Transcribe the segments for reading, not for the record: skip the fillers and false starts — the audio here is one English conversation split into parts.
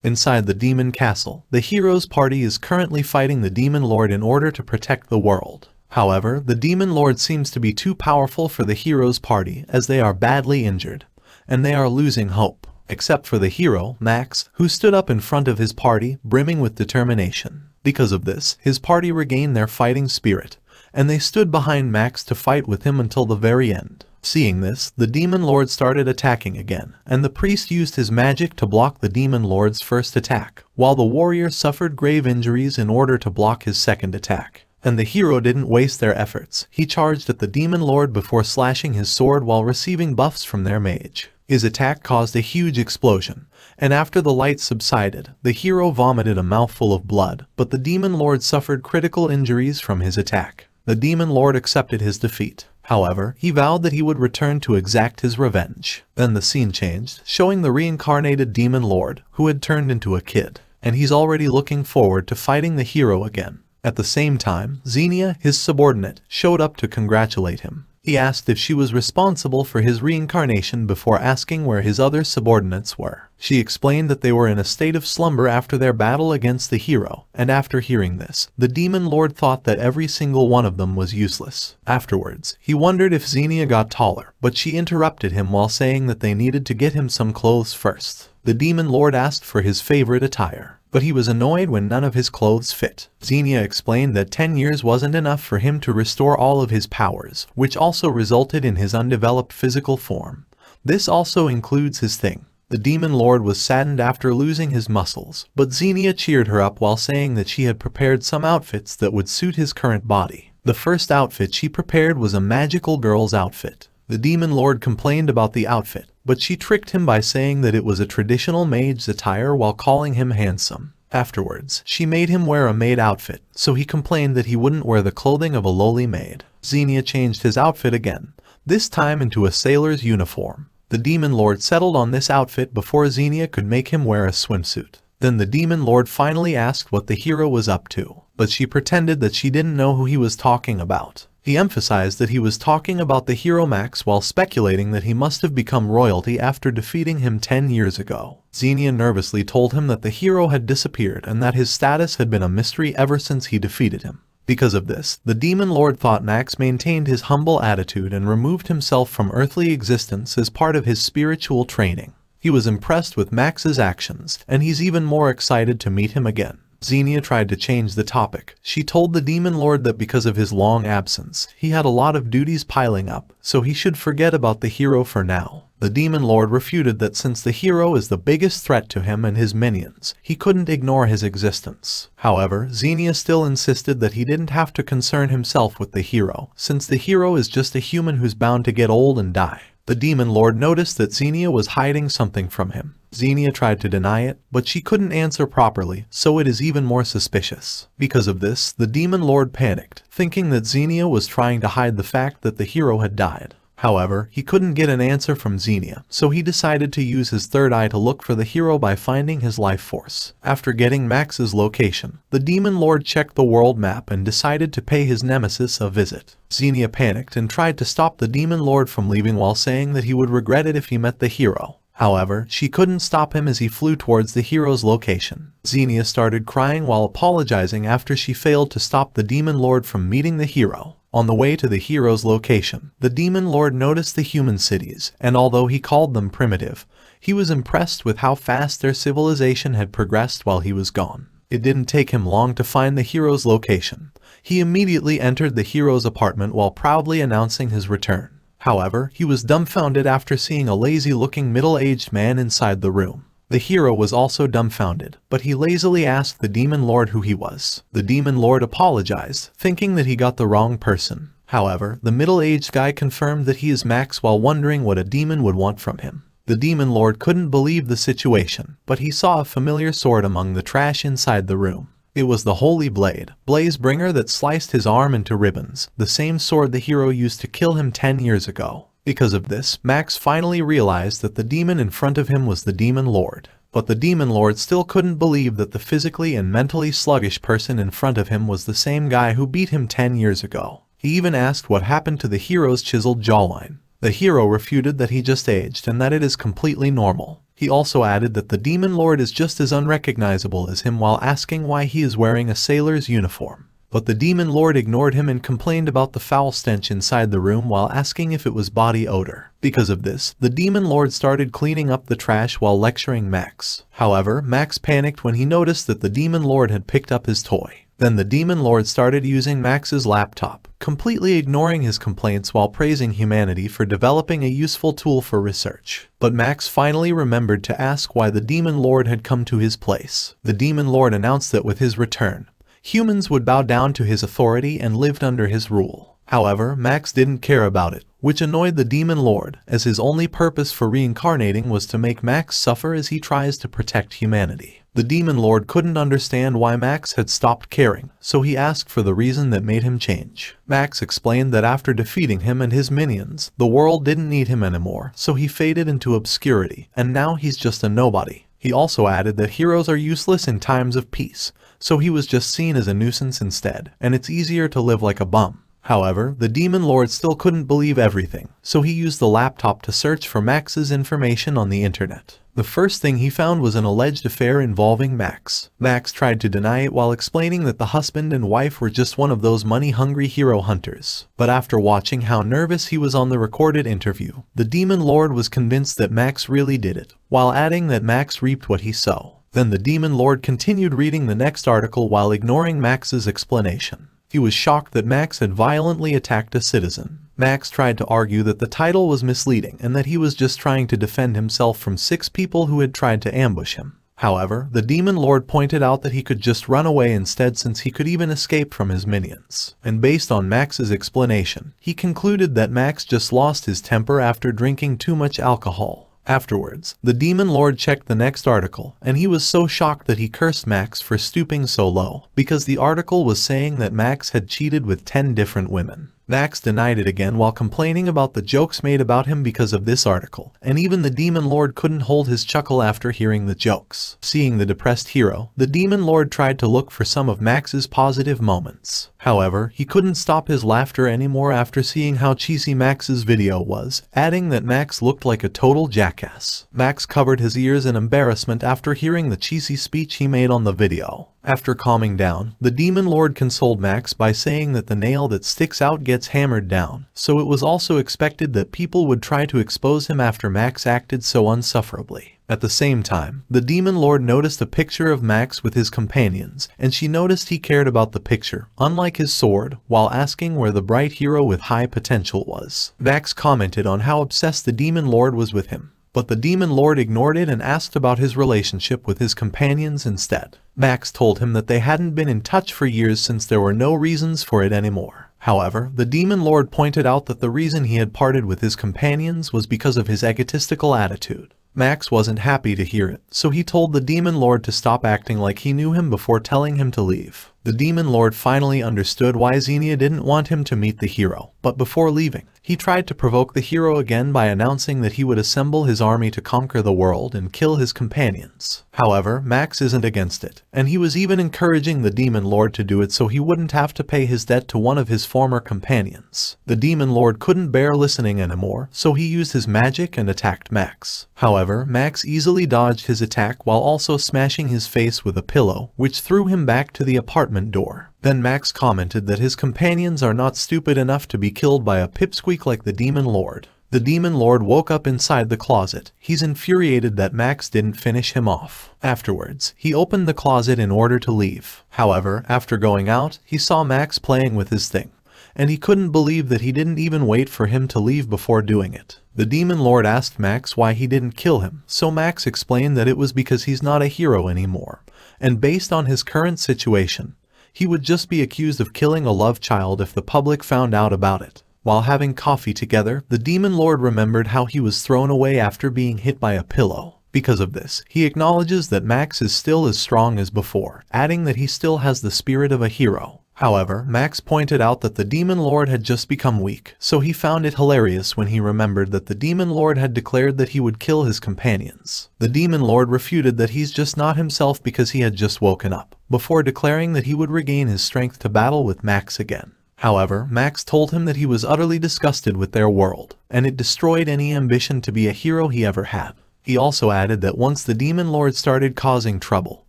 Inside the demon castle, the hero's party is currently fighting the demon lord in order to protect the world. However, the demon lord seems to be too powerful for the hero's party as they are badly injured, and they are losing hope, except for the hero, Max, who stood up in front of his party, brimming with determination. Because of this, his party regained their fighting spirit, and they stood behind Max to fight with him until the very end. Seeing this, the demon lord started attacking again, and the priest used his magic to block the demon lord's first attack, while the warrior suffered grave injuries in order to block his second attack. And the hero didn't waste their efforts. He charged at the demon lord before slashing his sword while receiving buffs from their mage. His attack caused a huge explosion, and after the light subsided, the hero vomited a mouthful of blood, but the demon lord suffered critical injuries from his attack. The demon lord accepted his defeat. However, he vowed that he would return to exact his revenge. Then the scene changed, showing the reincarnated demon lord, who had turned into a kid, and he's already looking forward to fighting the hero again. At the same time, Xenia, his subordinate, showed up to congratulate him. He asked if she was responsible for his reincarnation before asking where his other subordinates were. She explained that they were in a state of slumber after their battle against the hero, and after hearing this, the demon lord thought that every single one of them was useless. Afterwards, he wondered if Xenia got taller, but she interrupted him while saying that they needed to get him some clothes first. The demon lord asked for his favorite attire, but he was annoyed when none of his clothes fit. Xenia explained that 10 years wasn't enough for him to restore all of his powers, which also resulted in his undeveloped physical form. This also includes his thing. The demon lord was saddened after losing his muscles, but Xenia cheered her up while saying that she had prepared some outfits that would suit his current body. The first outfit she prepared was a magical girl's outfit. The demon lord complained about the outfit, but she tricked him by saying that it was a traditional mage's attire while calling him handsome. Afterwards, she made him wear a maid outfit, so he complained that he wouldn't wear the clothing of a lowly maid. Xenia changed his outfit again, this time into a sailor's uniform. The demon lord settled on this outfit before Xenia could make him wear a swimsuit. Then the demon lord finally asked what the hero was up to, but she pretended that she didn't know who he was talking about. He emphasized that he was talking about the hero Max while speculating that he must have become royalty after defeating him 10 years ago. Xenia nervously told him that the hero had disappeared and that his status had been a mystery ever since he defeated him. Because of this, the demon lord thought Max maintained his humble attitude and removed himself from earthly existence as part of his spiritual training. He was impressed with Max's actions, and he's even more excited to meet him again. Xenia tried to change the topic. She told the demon lord that because of his long absence, he had a lot of duties piling up, so he should forget about the hero for now. The demon lord refuted that since the hero is the biggest threat to him and his minions, he couldn't ignore his existence. However, Xenia still insisted that he didn't have to concern himself with the hero, since the hero is just a human who's bound to get old and die. The demon lord noticed that Xenia was hiding something from him. Xenia tried to deny it, but she couldn't answer properly, so it is even more suspicious. Because of this, the demon lord panicked, thinking that Xenia was trying to hide the fact that the hero had died. However, he couldn't get an answer from Xenia, so he decided to use his third eye to look for the hero by finding his life force. After getting Max's location, the demon lord checked the world map and decided to pay his nemesis a visit. Xenia panicked and tried to stop the demon lord from leaving while saying that he would regret it if he met the hero. However, she couldn't stop him as he flew towards the hero's location. Xenia started crying while apologizing after she failed to stop the demon lord from meeting the hero. On the way to the hero's location, the demon lord noticed the human cities, and although he called them primitive, he was impressed with how fast their civilization had progressed while he was gone. It didn't take him long to find the hero's location. He immediately entered the hero's apartment while proudly announcing his return. However, he was dumbfounded after seeing a lazy-looking middle-aged man inside the room. The hero was also dumbfounded, but he lazily asked the demon lord who he was. The demon lord apologized, thinking that he got the wrong person. However, the middle-aged guy confirmed that he is Max while wondering what a demon would want from him. The demon lord couldn't believe the situation, but he saw a familiar sword among the trash inside the room. It was the Holy Blade, Blazebringer, that sliced his arm into ribbons, the same sword the hero used to kill him 10 years ago. Because of this, Max finally realized that the demon in front of him was the demon lord. But the demon lord still couldn't believe that the physically and mentally sluggish person in front of him was the same guy who beat him 10 years ago. He even asked what happened to the hero's chiseled jawline. The hero refuted that he just aged and that it is completely normal. He also added that the Demon Lord is just as unrecognizable as him while asking why he is wearing a sailor's uniform. But the Demon Lord ignored him and complained about the foul stench inside the room while asking if it was body odor. Because of this, the Demon Lord started cleaning up the trash while lecturing Max. However, Max panicked when he noticed that the Demon Lord had picked up his toy. Then the Demon Lord started using Max's laptop, completely ignoring his complaints while praising humanity for developing a useful tool for research. But Max finally remembered to ask why the Demon Lord had come to his place. The Demon Lord announced that with his return, humans would bow down to his authority and lived under his rule. However, Max didn't care about it, which annoyed the Demon Lord, as his only purpose for reincarnating was to make Max suffer as he tries to protect humanity. The Demon Lord couldn't understand why Max had stopped caring, so he asked for the reason that made him change. Max explained that after defeating him and his minions, the world didn't need him anymore, so he faded into obscurity, and now he's just a nobody. He also added that heroes are useless in times of peace, so he was just seen as a nuisance instead, and it's easier to live like a bum. However, the Demon Lord still couldn't believe everything, so he used the laptop to search for Max's information on the internet. The first thing he found was an alleged affair involving Max. Max tried to deny it while explaining that the husband and wife were just one of those money-hungry hero hunters. But after watching how nervous he was on the recorded interview, the Demon Lord was convinced that Max really did it, while adding that Max reaped what he sowed. Then the Demon Lord continued reading the next article while ignoring Max's explanation. He was shocked that Max had violently attacked a citizen. Max tried to argue that the title was misleading and that he was just trying to defend himself from 6 people who had tried to ambush him. However, the Demon Lord pointed out that he could just run away instead since he could even escape from his minions. And based on Max's explanation, he concluded that Max just lost his temper after drinking too much alcohol. Afterwards, the Demon Lord checked the next article, and he was so shocked that he cursed Max for stooping so low, because the article was saying that Max had cheated with 10 different women. Max denied it again while complaining about the jokes made about him because of this article, and even the Demon Lord couldn't hold his chuckle after hearing the jokes. Seeing the depressed hero, the Demon Lord tried to look for some of Max's positive moments. However, he couldn't stop his laughter anymore after seeing how cheesy Max's video was, adding that Max looked like a total jackass. Max covered his ears in embarrassment after hearing the cheesy speech he made on the video. After calming down, the Demon Lord consoled Max by saying that the nail that sticks out gets hammered down, so it was also expected that people would try to expose him after Max acted so unsufferably. At the same time, the Demon Lord noticed a picture of Max with his companions, and she noticed he cared about the picture, unlike his sword, while asking where the bright hero with high potential was. Max commented on how obsessed the Demon Lord was with him, but the Demon Lord ignored it and asked about his relationship with his companions instead. Max told him that they hadn't been in touch for years since there were no reasons for it anymore. However, the Demon Lord pointed out that the reason he had parted with his companions was because of his egotistical attitude. Max wasn't happy to hear it, so he told the Demon Lord to stop acting like he knew him before telling him to leave. The Demon Lord finally understood why Xenia didn't want him to meet the hero, but before leaving, he tried to provoke the hero again by announcing that he would assemble his army to conquer the world and kill his companions. However, Max isn't against it, and he was even encouraging the Demon Lord to do it so he wouldn't have to pay his debt to one of his former companions. The Demon Lord couldn't bear listening anymore, so he used his magic and attacked Max. However, Max easily dodged his attack while also smashing his face with a pillow, which threw him back to the apartment door. Then Max commented that his companions are not stupid enough to be killed by a pipsqueak like the Demon Lord. The Demon Lord woke up inside the closet. He's infuriated that Max didn't finish him off. Afterwards, he opened the closet in order to leave. However, after going out, he saw Max playing with his thing, and he couldn't believe that he didn't even wait for him to leave before doing it. The Demon Lord asked Max why he didn't kill him, so Max explained that it was because he's not a hero anymore, and based on his current situation, he would just be accused of killing a love child if the public found out about it. While having coffee together, the Demon Lord remembered how he was thrown away after being hit by a pillow. Because of this, he acknowledges that Max is still as strong as before, adding that he still has the spirit of a hero. However, Max pointed out that the Demon Lord had just become weak, so he found it hilarious when he remembered that the Demon Lord had declared that he would kill his companions. The Demon Lord refuted that he's just not himself because he had just woken up, before declaring that he would regain his strength to battle with Max again. However, Max told him that he was utterly disgusted with their world, and it destroyed any ambition to be a hero he ever had. He also added that once the Demon Lord started causing trouble,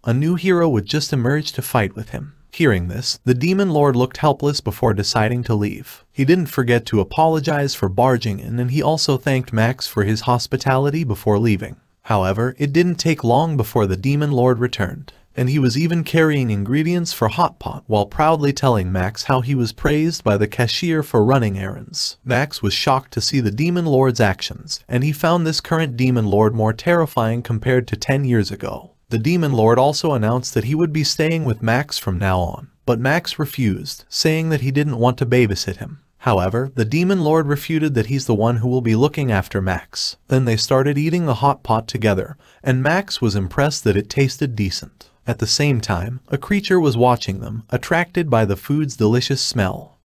a new hero would just emerge to fight with him. Hearing this, the Demon Lord looked helpless before deciding to leave. He didn't forget to apologize for barging in, and he also thanked Max for his hospitality before leaving. However, it didn't take long before the Demon Lord returned, and he was even carrying ingredients for Hot Pot while proudly telling Max how he was praised by the cashier for running errands. Max was shocked to see the Demon Lord's actions, and he found this current Demon Lord more terrifying compared to 10 years ago. The Demon Lord also announced that he would be staying with Max from now on, but Max refused, saying that he didn't want to babysit him. However, the Demon Lord refuted that he's the one who will be looking after Max. Then they started eating the hot pot together, and Max was impressed that it tasted decent. At the same time, a creature was watching them, attracted by the food's delicious smell.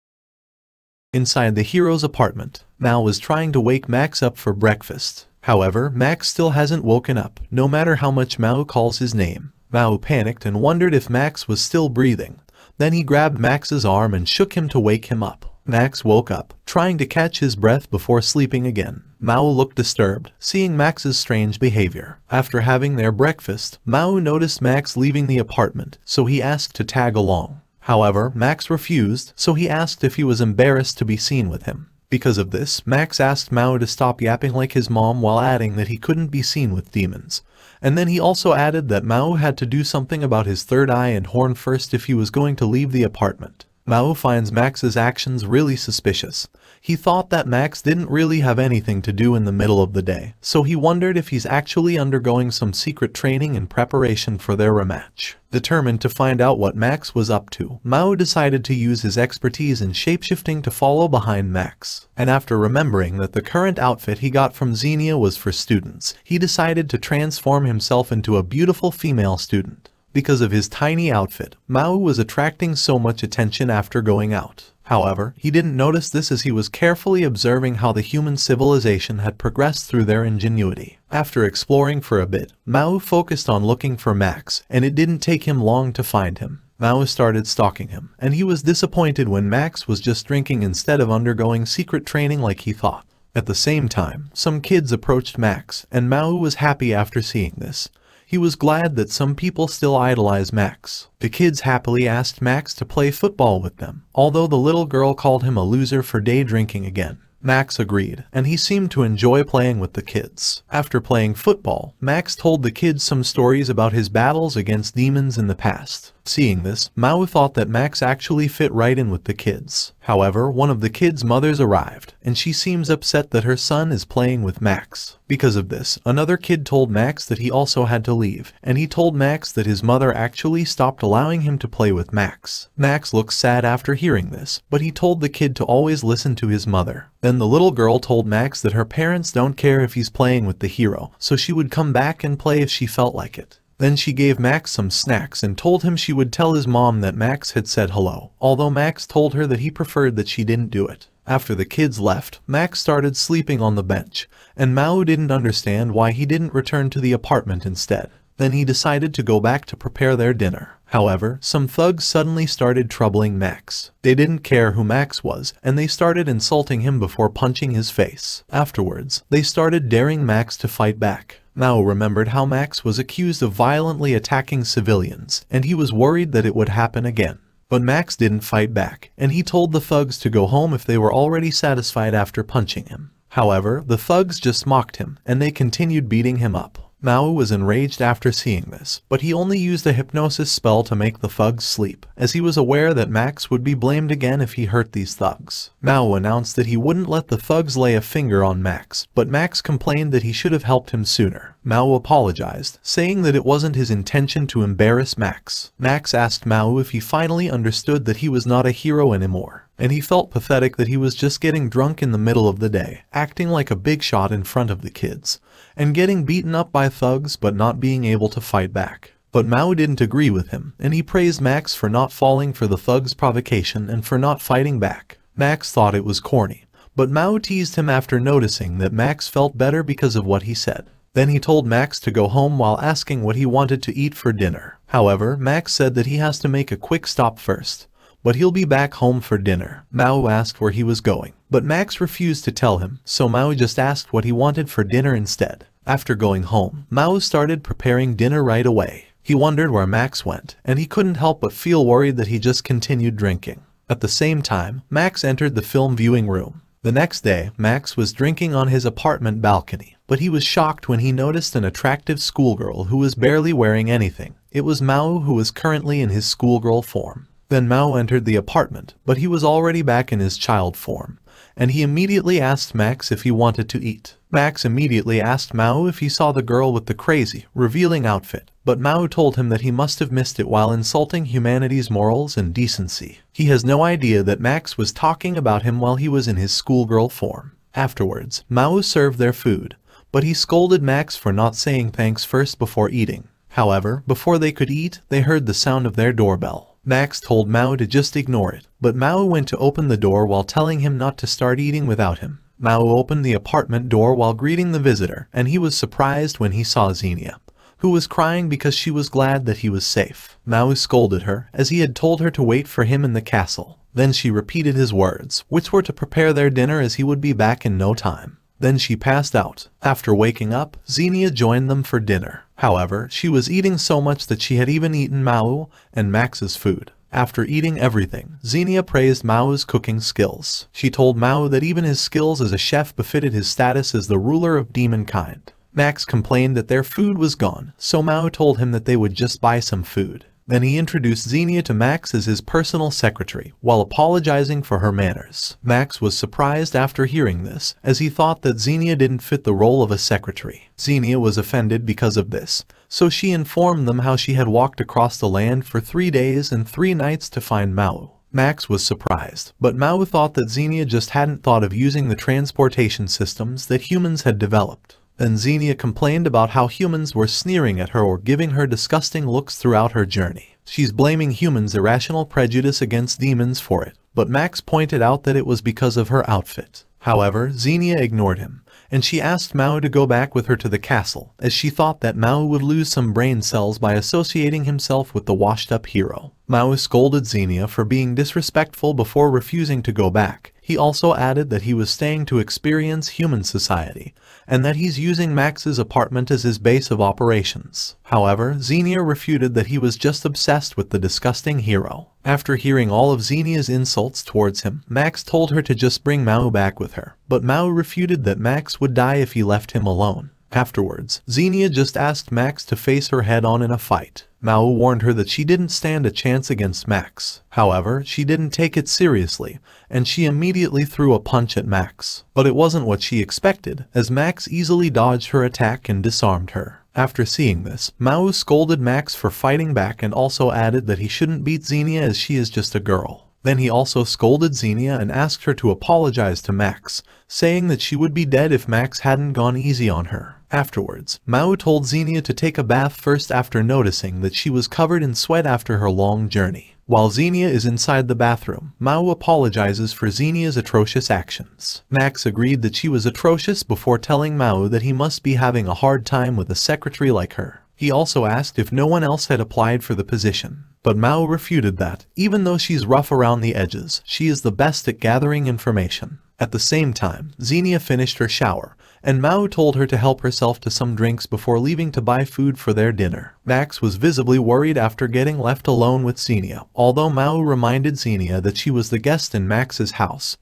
Inside the hero's apartment, Maou was trying to wake Max up for breakfast. However, Max still hasn't woken up, no matter how much Maou calls his name. Maou panicked and wondered if Max was still breathing. Then he grabbed Max's arm and shook him to wake him up. Max woke up, trying to catch his breath before sleeping again. Maou looked disturbed, seeing Max's strange behavior. After having their breakfast, Maou noticed Max leaving the apartment, so he asked to tag along. However, Max refused, so he asked if he was embarrassed to be seen with him. Because of this, Max asked Maou to stop yapping like his mom while adding that he couldn't be seen with demons. And then he also added that Maou had to do something about his third eye and horn first if he was going to leave the apartment. Maou finds Max's actions really suspicious. He thought that Max didn't really have anything to do in the middle of the day, so he wondered if he's actually undergoing some secret training in preparation for their rematch. Determined to find out what Max was up to, Maou decided to use his expertise in shapeshifting to follow behind Max. And after remembering that the current outfit he got from Xenia was for students, he decided to transform himself into a beautiful female student. Because of his tiny outfit, Maou was attracting so much attention after going out. However, he didn't notice this as he was carefully observing how the human civilization had progressed through their ingenuity. After exploring for a bit, Maou focused on looking for Max, and it didn't take him long to find him. Maou started stalking him, and he was disappointed when Max was just drinking instead of undergoing secret training like he thought. At the same time, some kids approached Max, and Maou was happy after seeing this. He was glad that some people still idolize Max. The kids happily asked Max to play football with them, although the little girl called him a loser for day drinking again. Max agreed, and he seemed to enjoy playing with the kids. After playing football, Max told the kids some stories about his battles against demons in the past. Seeing this, Maou thought that Max actually fit right in with the kids. However, one of the kids' mothers arrived, and she seems upset that her son is playing with Max. Because of this, another kid told Max that he also had to leave, and he told Max that his mother actually stopped allowing him to play with Max. Max looked sad after hearing this, but he told the kid to always listen to his mother. Then the little girl told Max that her parents don't care if he's playing with the hero, so she would come back and play if she felt like it. Then she gave Max some snacks and told him she would tell his mom that Max had said hello, although Max told her that he preferred that she didn't do it. After the kids left, Max started sleeping on the bench, and Maou didn't understand why he didn't return to the apartment instead. Then he decided to go back to prepare their dinner. However, some thugs suddenly started troubling Max. They didn't care who Max was, and they started insulting him before punching his face. Afterwards, they started daring Max to fight back. Maou remembered how Max was accused of violently attacking civilians, and he was worried that it would happen again. But Max didn't fight back, and he told the thugs to go home if they were already satisfied after punching him. However, the thugs just mocked him, and they continued beating him up. Maou was enraged after seeing this, but he only used a hypnosis spell to make the thugs sleep, as he was aware that Max would be blamed again if he hurt these thugs. Maou announced that he wouldn't let the thugs lay a finger on Max, but Max complained that he should have helped him sooner. Maou apologized, saying that it wasn't his intention to embarrass Max. Max asked Maou if he finally understood that he was not a hero anymore, and he felt pathetic that he was just getting drunk in the middle of the day, acting like a big shot in front of the kids, and getting beaten up by thugs but not being able to fight back. But Maou didn't agree with him, and he praised Max for not falling for the thugs' provocation and for not fighting back. Max thought it was corny, but Maou teased him after noticing that Max felt better because of what he said. Then he told Max to go home while asking what he wanted to eat for dinner. However, Max said that he has to make a quick stop first, but he'll be back home for dinner. Maou asked where he was going, but Max refused to tell him, so Maou just asked what he wanted for dinner instead. After going home, Maou started preparing dinner right away. He wondered where Max went, and he couldn't help but feel worried that he just continued drinking. At the same time, Max entered the film viewing room. The next day, Max was drinking on his apartment balcony, but he was shocked when he noticed an attractive schoolgirl who was barely wearing anything. It was Maou, who was currently in his schoolgirl form. Then Maou entered the apartment, but he was already back in his child form, and he immediately asked Max if he wanted to eat. Max immediately asked Maou if he saw the girl with the crazy, revealing outfit, but Maou told him that he must have missed it while insulting humanity's morals and decency. He has no idea that Max was talking about him while he was in his schoolgirl form. Afterwards, Maou served their food, but he scolded Max for not saying thanks first before eating. However, before they could eat, they heard the sound of their doorbell. Max told Maou to just ignore it, but Maou went to open the door while telling him not to start eating without him. Maou opened the apartment door while greeting the visitor, and he was surprised when he saw Xenia, who was crying because she was glad that he was safe. Maou scolded her, as he had told her to wait for him in the castle. Then she repeated his words, which were to prepare their dinner as he would be back in no time. Then she passed out. After waking up, Xenia joined them for dinner. However, she was eating so much that she had even eaten Maou and Max's food. After eating everything, Xenia praised Maou's cooking skills. She told Maou that even his skills as a chef befitted his status as the ruler of demonkind. Max complained that their food was gone, so Maou told him that they would just buy some food. Then he introduced Xenia to Max as his personal secretary, while apologizing for her manners. Max was surprised after hearing this, as he thought that Xenia didn't fit the role of a secretary. Xenia was offended because of this, so she informed them how she had walked across the land for 3 days and 3 nights to find Maou. Max was surprised, but Maou thought that Xenia just hadn't thought of using the transportation systems that humans had developed. Then Xenia complained about how humans were sneering at her or giving her disgusting looks throughout her journey. She's blaming humans' irrational prejudice against demons for it, but Max pointed out that it was because of her outfit. However, Xenia ignored him, and she asked Maou to go back with her to the castle, as she thought that Maou would lose some brain cells by associating himself with the washed-up hero. Maou scolded Xenia for being disrespectful before refusing to go back. He also added that he was staying to experience human society, and that he's using Max's apartment as his base of operations. However, Xenia refuted that he was just obsessed with the disgusting hero. After hearing all of Xenia's insults towards him, Max told her to just bring Maou back with her, but Maou refuted that Max would die if he left him alone. Afterwards, Xenia just asked Max to face her head-on in a fight. Maou warned her that she didn't stand a chance against Max. However, she didn't take it seriously, and she immediately threw a punch at Max. But it wasn't what she expected, as Max easily dodged her attack and disarmed her. After seeing this, Maou scolded Max for fighting back and also added that he shouldn't beat Xenia as she is just a girl. Then he also scolded Xenia and asked her to apologize to Max, saying that she would be dead if Max hadn't gone easy on her. Afterwards, Maou told Xenia to take a bath first after noticing that she was covered in sweat after her long journey. While Xenia is inside the bathroom, Maou apologizes for Xenia's atrocious actions. Max agreed that she was atrocious before telling Maou that he must be having a hard time with a secretary like her. He also asked if no one else had applied for the position. But Maou refuted that, even though she's rough around the edges, she is the best at gathering information. At the same time, Xenia finished her shower, and Maou told her to help herself to some drinks before leaving to buy food for their dinner. Max was visibly worried after getting left alone with Xenia, although Maou reminded Xenia that she was the guest in Max's house,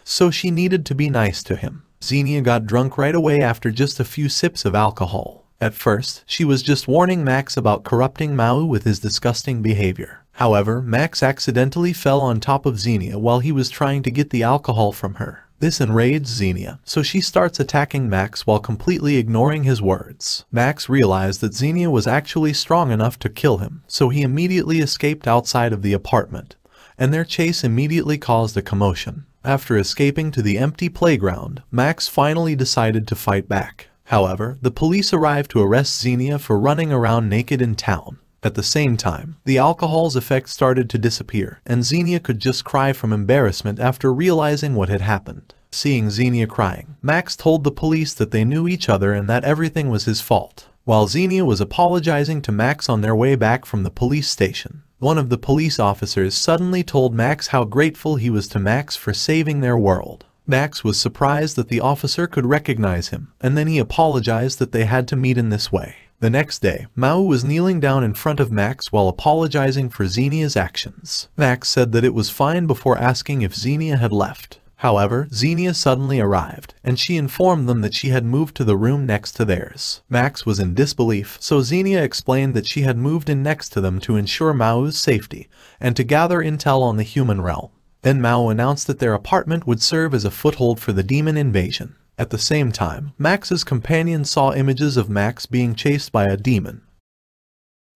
so she needed to be nice to him. Xenia got drunk right away after just a few sips of alcohol. At first, she was just warning Max about corrupting Maou with his disgusting behavior. However, Max accidentally fell on top of Xenia while he was trying to get the alcohol from her. This enraged Xenia, so she starts attacking Max while completely ignoring his words. Max realized that Xenia was actually strong enough to kill him, so he immediately escaped outside of the apartment, and their chase immediately caused a commotion. After escaping to the empty playground, Max finally decided to fight back. However, the police arrived to arrest Xenia for running around naked in town. At the same time, the alcohol's effect started to disappear, and Xenia could just cry from embarrassment after realizing what had happened. Seeing Xenia crying, Max told the police that they knew each other and that everything was his fault. While Xenia was apologizing to Max on their way back from the police station, one of the police officers suddenly told Max how grateful he was to Max for saving their world. Max was surprised that the officer could recognize him, and then he apologized that they had to meet in this way. The next day, Maou was kneeling down in front of Max while apologizing for Xenia's actions. Max said that it was fine before asking if Xenia had left. However, Xenia suddenly arrived, and she informed them that she had moved to the room next to theirs. Max was in disbelief, so Xenia explained that she had moved in next to them to ensure Maou's safety, and to gather intel on the human realm. Then Maou announced that their apartment would serve as a foothold for the demon invasion. At the same time, Max's companion saw images of Max being chased by a demon.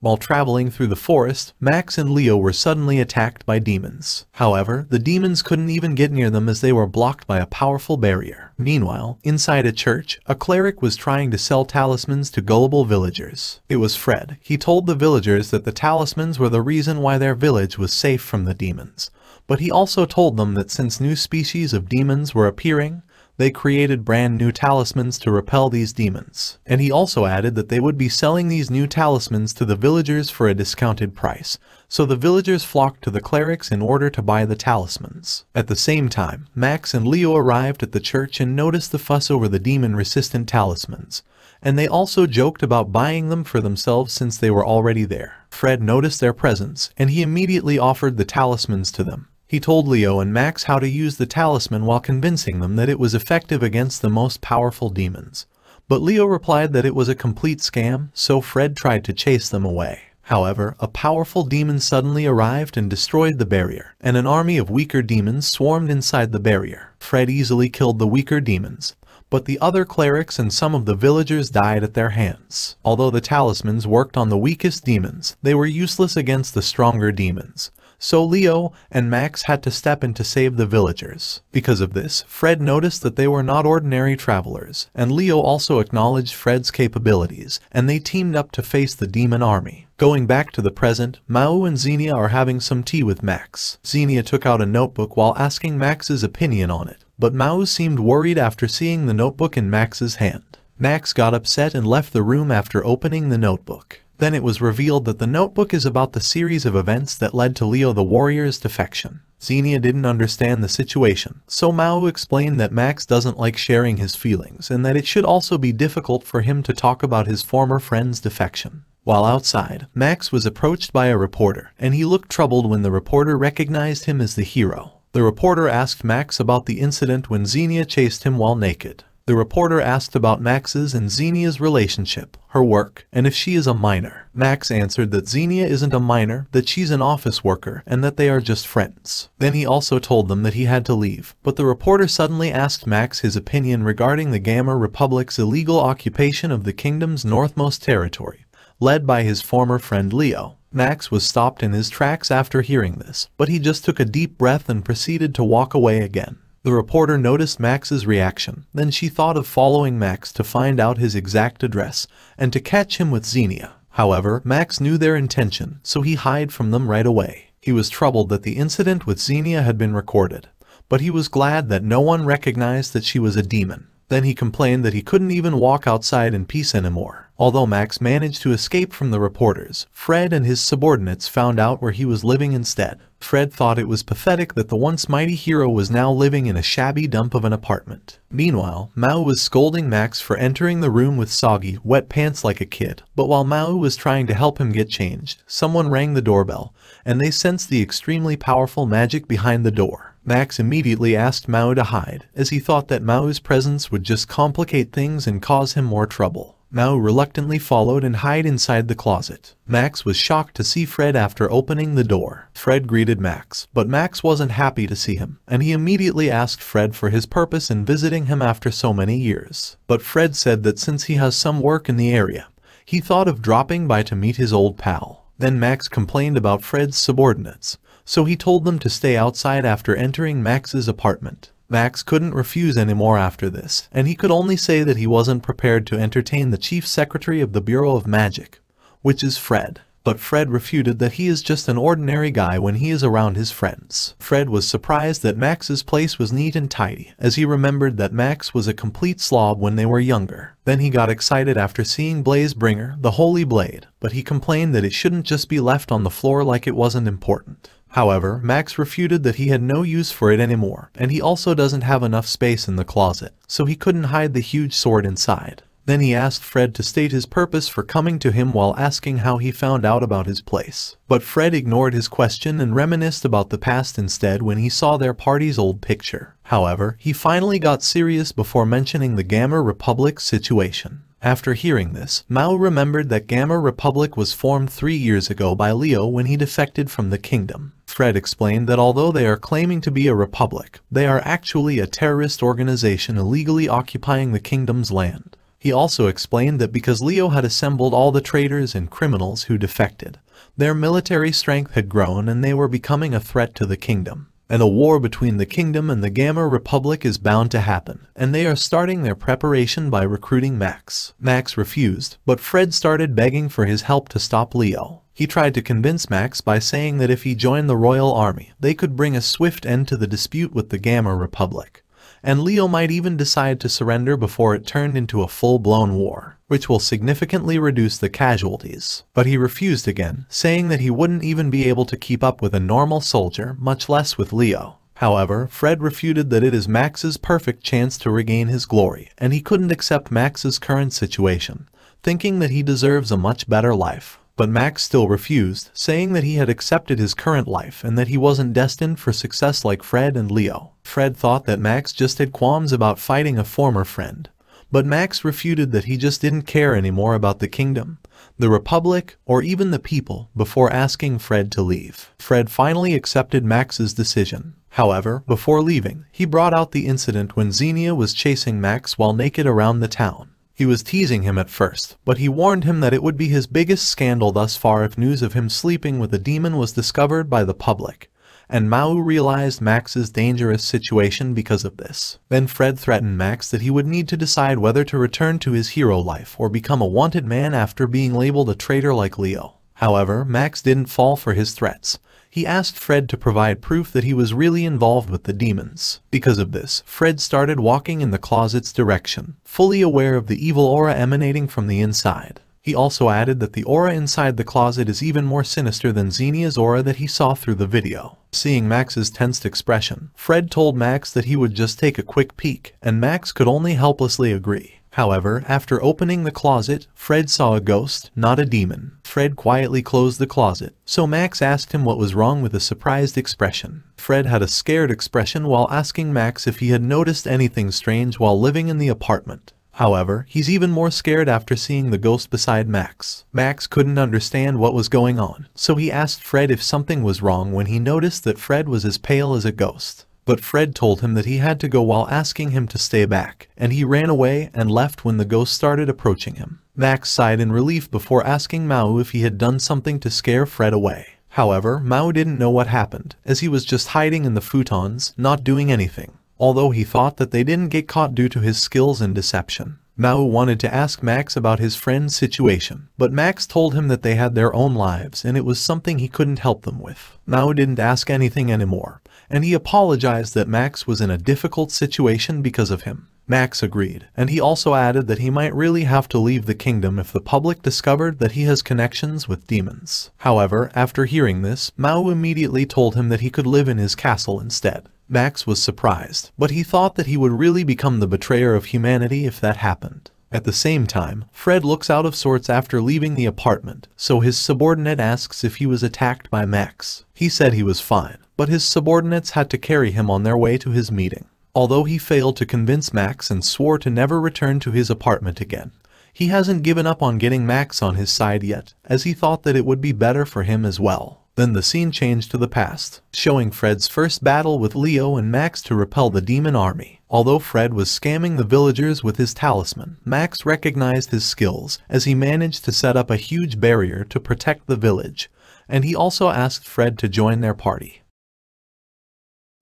While traveling through the forest, Max and Leo were suddenly attacked by demons. However, the demons couldn't even get near them as they were blocked by a powerful barrier. Meanwhile, inside a church, a cleric was trying to sell talismans to gullible villagers. It was Fred. He told the villagers that the talismans were the reason why their village was safe from the demons. But he also told them that since new species of demons were appearing, they created brand new talismans to repel these demons. And he also added that they would be selling these new talismans to the villagers for a discounted price, so the villagers flocked to the clerics in order to buy the talismans. At the same time, Max and Leo arrived at the church and noticed the fuss over the demon-resistant talismans, and they also joked about buying them for themselves since they were already there. Fred noticed their presence, and he immediately offered the talismans to them. He told Leo and Max how to use the talisman while convincing them that it was effective against the most powerful demons. But Leo replied that it was a complete scam, so Fred tried to chase them away. However, a powerful demon suddenly arrived and destroyed the barrier, and an army of weaker demons swarmed inside the barrier. Fred easily killed the weaker demons, but the other clerics and some of the villagers died at their hands. Although the talismans worked on the weakest demons, they were useless against the stronger demons. So Leo and Max had to step in to save the villagers. Because of this, Fred noticed that they were not ordinary travelers, and Leo also acknowledged Fred's capabilities, and they teamed up to face the demon army. Going back to the present, Maou and Xenia are having some tea with Max. Xenia took out a notebook while asking Max's opinion on it, but Maou seemed worried after seeing the notebook in Max's hand. Max got upset and left the room after opening the notebook. Then it was revealed that the notebook is about the series of events that led to Leo the warrior's defection. Xenia didn't understand the situation, so Maou explained that Max doesn't like sharing his feelings and that it should also be difficult for him to talk about his former friend's defection. While outside, Max was approached by a reporter, and he looked troubled when the reporter recognized him as the hero. The reporter asked Max about the incident when Xenia chased him while naked. The reporter asked about Max's and Xenia's relationship, her work, and if she is a minor. Max answered that Xenia isn't a minor, that she's an office worker, and that they are just friends. Then he also told them that he had to leave, but the reporter suddenly asked Max his opinion regarding the Gamma Republic's illegal occupation of the kingdom's northmost territory, led by his former friend Leo. Max was stopped in his tracks after hearing this, but he just took a deep breath and proceeded to walk away again. The reporter noticed Max's reaction, then she thought of following Max to find out his exact address, and to catch him with Xenia. However, Max knew their intention, so he hid from them right away. He was troubled that the incident with Xenia had been recorded, but he was glad that no one recognized that she was a demon. Then he complained that he couldn't even walk outside in peace anymore. Although Max managed to escape from the reporters, Fred and his subordinates found out where he was living instead. Fred thought it was pathetic that the once mighty hero was now living in a shabby dump of an apartment. Meanwhile, Maou was scolding Max for entering the room with soggy, wet pants like a kid. But while Maou was trying to help him get changed, someone rang the doorbell, and they sensed the extremely powerful magic behind the door. Max immediately asked Maou to hide, as he thought that Maou's presence would just complicate things and cause him more trouble. Maou reluctantly followed and hid inside the closet. Max was shocked to see Fred after opening the door. Fred greeted Max, but Max wasn't happy to see him, and he immediately asked Fred for his purpose in visiting him after so many years. But Fred said that since he has some work in the area, he thought of dropping by to meet his old pal. Then Max complained about Fred's subordinates, so he told them to stay outside after entering Max's apartment. Max couldn't refuse anymore after this, and he could only say that he wasn't prepared to entertain the chief secretary of the Bureau of Magic, which is Fred. But Fred refuted that he is just an ordinary guy when he is around his friends. Fred was surprised that Max's place was neat and tidy, as he remembered that Max was a complete slob when they were younger. Then he got excited after seeing Blazebringer, the Holy Blade, but he complained that it shouldn't just be left on the floor like it wasn't important. However, Max refuted that he had no use for it anymore, and he also doesn't have enough space in the closet, so he couldn't hide the huge sword inside. Then he asked Fred to state his purpose for coming to him while asking how he found out about his place. But Fred ignored his question and reminisced about the past instead when he saw their party's old picture. However, he finally got serious before mentioning the Gamma Republic situation. After hearing this, Maou remembered that Gamma Republic was formed 3 years ago by Leo when he defected from the kingdom. Fred explained that although they are claiming to be a republic, they are actually a terrorist organization illegally occupying the kingdom's land. He also explained that because Leo had assembled all the traitors and criminals who defected, their military strength had grown and they were becoming a threat to the kingdom. And a war between the kingdom and the Gamma Republic is bound to happen, and they are starting their preparation by recruiting Max. Max refused, but Fred started begging for his help to stop Leo. He tried to convince Max by saying that if he joined the royal army, they could bring a swift end to the dispute with the Gamma Republic. And Leo might even decide to surrender before it turned into a full-blown war, which will significantly reduce the casualties. But he refused again, saying that he wouldn't even be able to keep up with a normal soldier, much less with Leo. However, Fred refuted that it is Max's perfect chance to regain his glory, and he couldn't accept Max's current situation, thinking that he deserves a much better life. But Max still refused, saying that he had accepted his current life and that he wasn't destined for success like Fred and Leo. Fred thought that Max just had qualms about fighting a former friend. But Max refuted that he just didn't care anymore about the kingdom, the republic, or even the people before asking Fred to leave. Fred finally accepted Max's decision. However, before leaving, he brought out the incident when Xenia was chasing Max while naked around the town. He was teasing him at first, but he warned him that it would be his biggest scandal thus far if news of him sleeping with a demon was discovered by the public. And Maou realized Max's dangerous situation because of this. Then Fred threatened Max that he would need to decide whether to return to his hero life or become a wanted man after being labeled a traitor like Leo. However, Max didn't fall for his threats. He asked Fred to provide proof that he was really involved with the demons. Because of this, Fred started walking in the closet's direction, fully aware of the evil aura emanating from the inside. He also added that the aura inside the closet is even more sinister than Xenia's aura that he saw through the video. Seeing Max's tensed expression, Fred told Max that he would just take a quick peek, and Max could only helplessly agree. However, after opening the closet, Fred saw a ghost, not a demon. Fred quietly closed the closet, so Max asked him what was wrong with a surprised expression. Fred had a scared expression while asking Max if he had noticed anything strange while living in the apartment. However, he's even more scared after seeing the ghost beside Max. Max couldn't understand what was going on, so he asked Fred if something was wrong when he noticed that Fred was as pale as a ghost. But Fred told him that he had to go while asking him to stay back, and he ran away and left when the ghost started approaching him. Max sighed in relief before asking Maou if he had done something to scare Fred away. However, Maou didn't know what happened, as he was just hiding in the futons, not doing anything, although he thought that they didn't get caught due to his skills in deception. Maou wanted to ask Max about his friend's situation, but Max told him that they had their own lives and it was something he couldn't help them with. Maou didn't ask anything anymore, and he apologized that Max was in a difficult situation because of him. Max agreed, and he also added that he might really have to leave the kingdom if the public discovered that he has connections with demons. However, after hearing this, Maou immediately told him that he could live in his castle instead. Max was surprised, but he thought that he would really become the betrayer of humanity if that happened. At the same time, Fred looks out of sorts after leaving the apartment, so his subordinate asks if he was attacked by Max. He said he was fine, but his subordinates had to carry him on their way to his meeting. Although he failed to convince Max and swore to never return to his apartment again, he hasn't given up on getting Max on his side yet, as he thought that it would be better for him as well. Then the scene changed to the past, showing Fred's first battle with Leo and Max to repel the demon army. Although Fred was scamming the villagers with his talisman, Max recognized his skills as he managed to set up a huge barrier to protect the village, and he also asked Fred to join their party.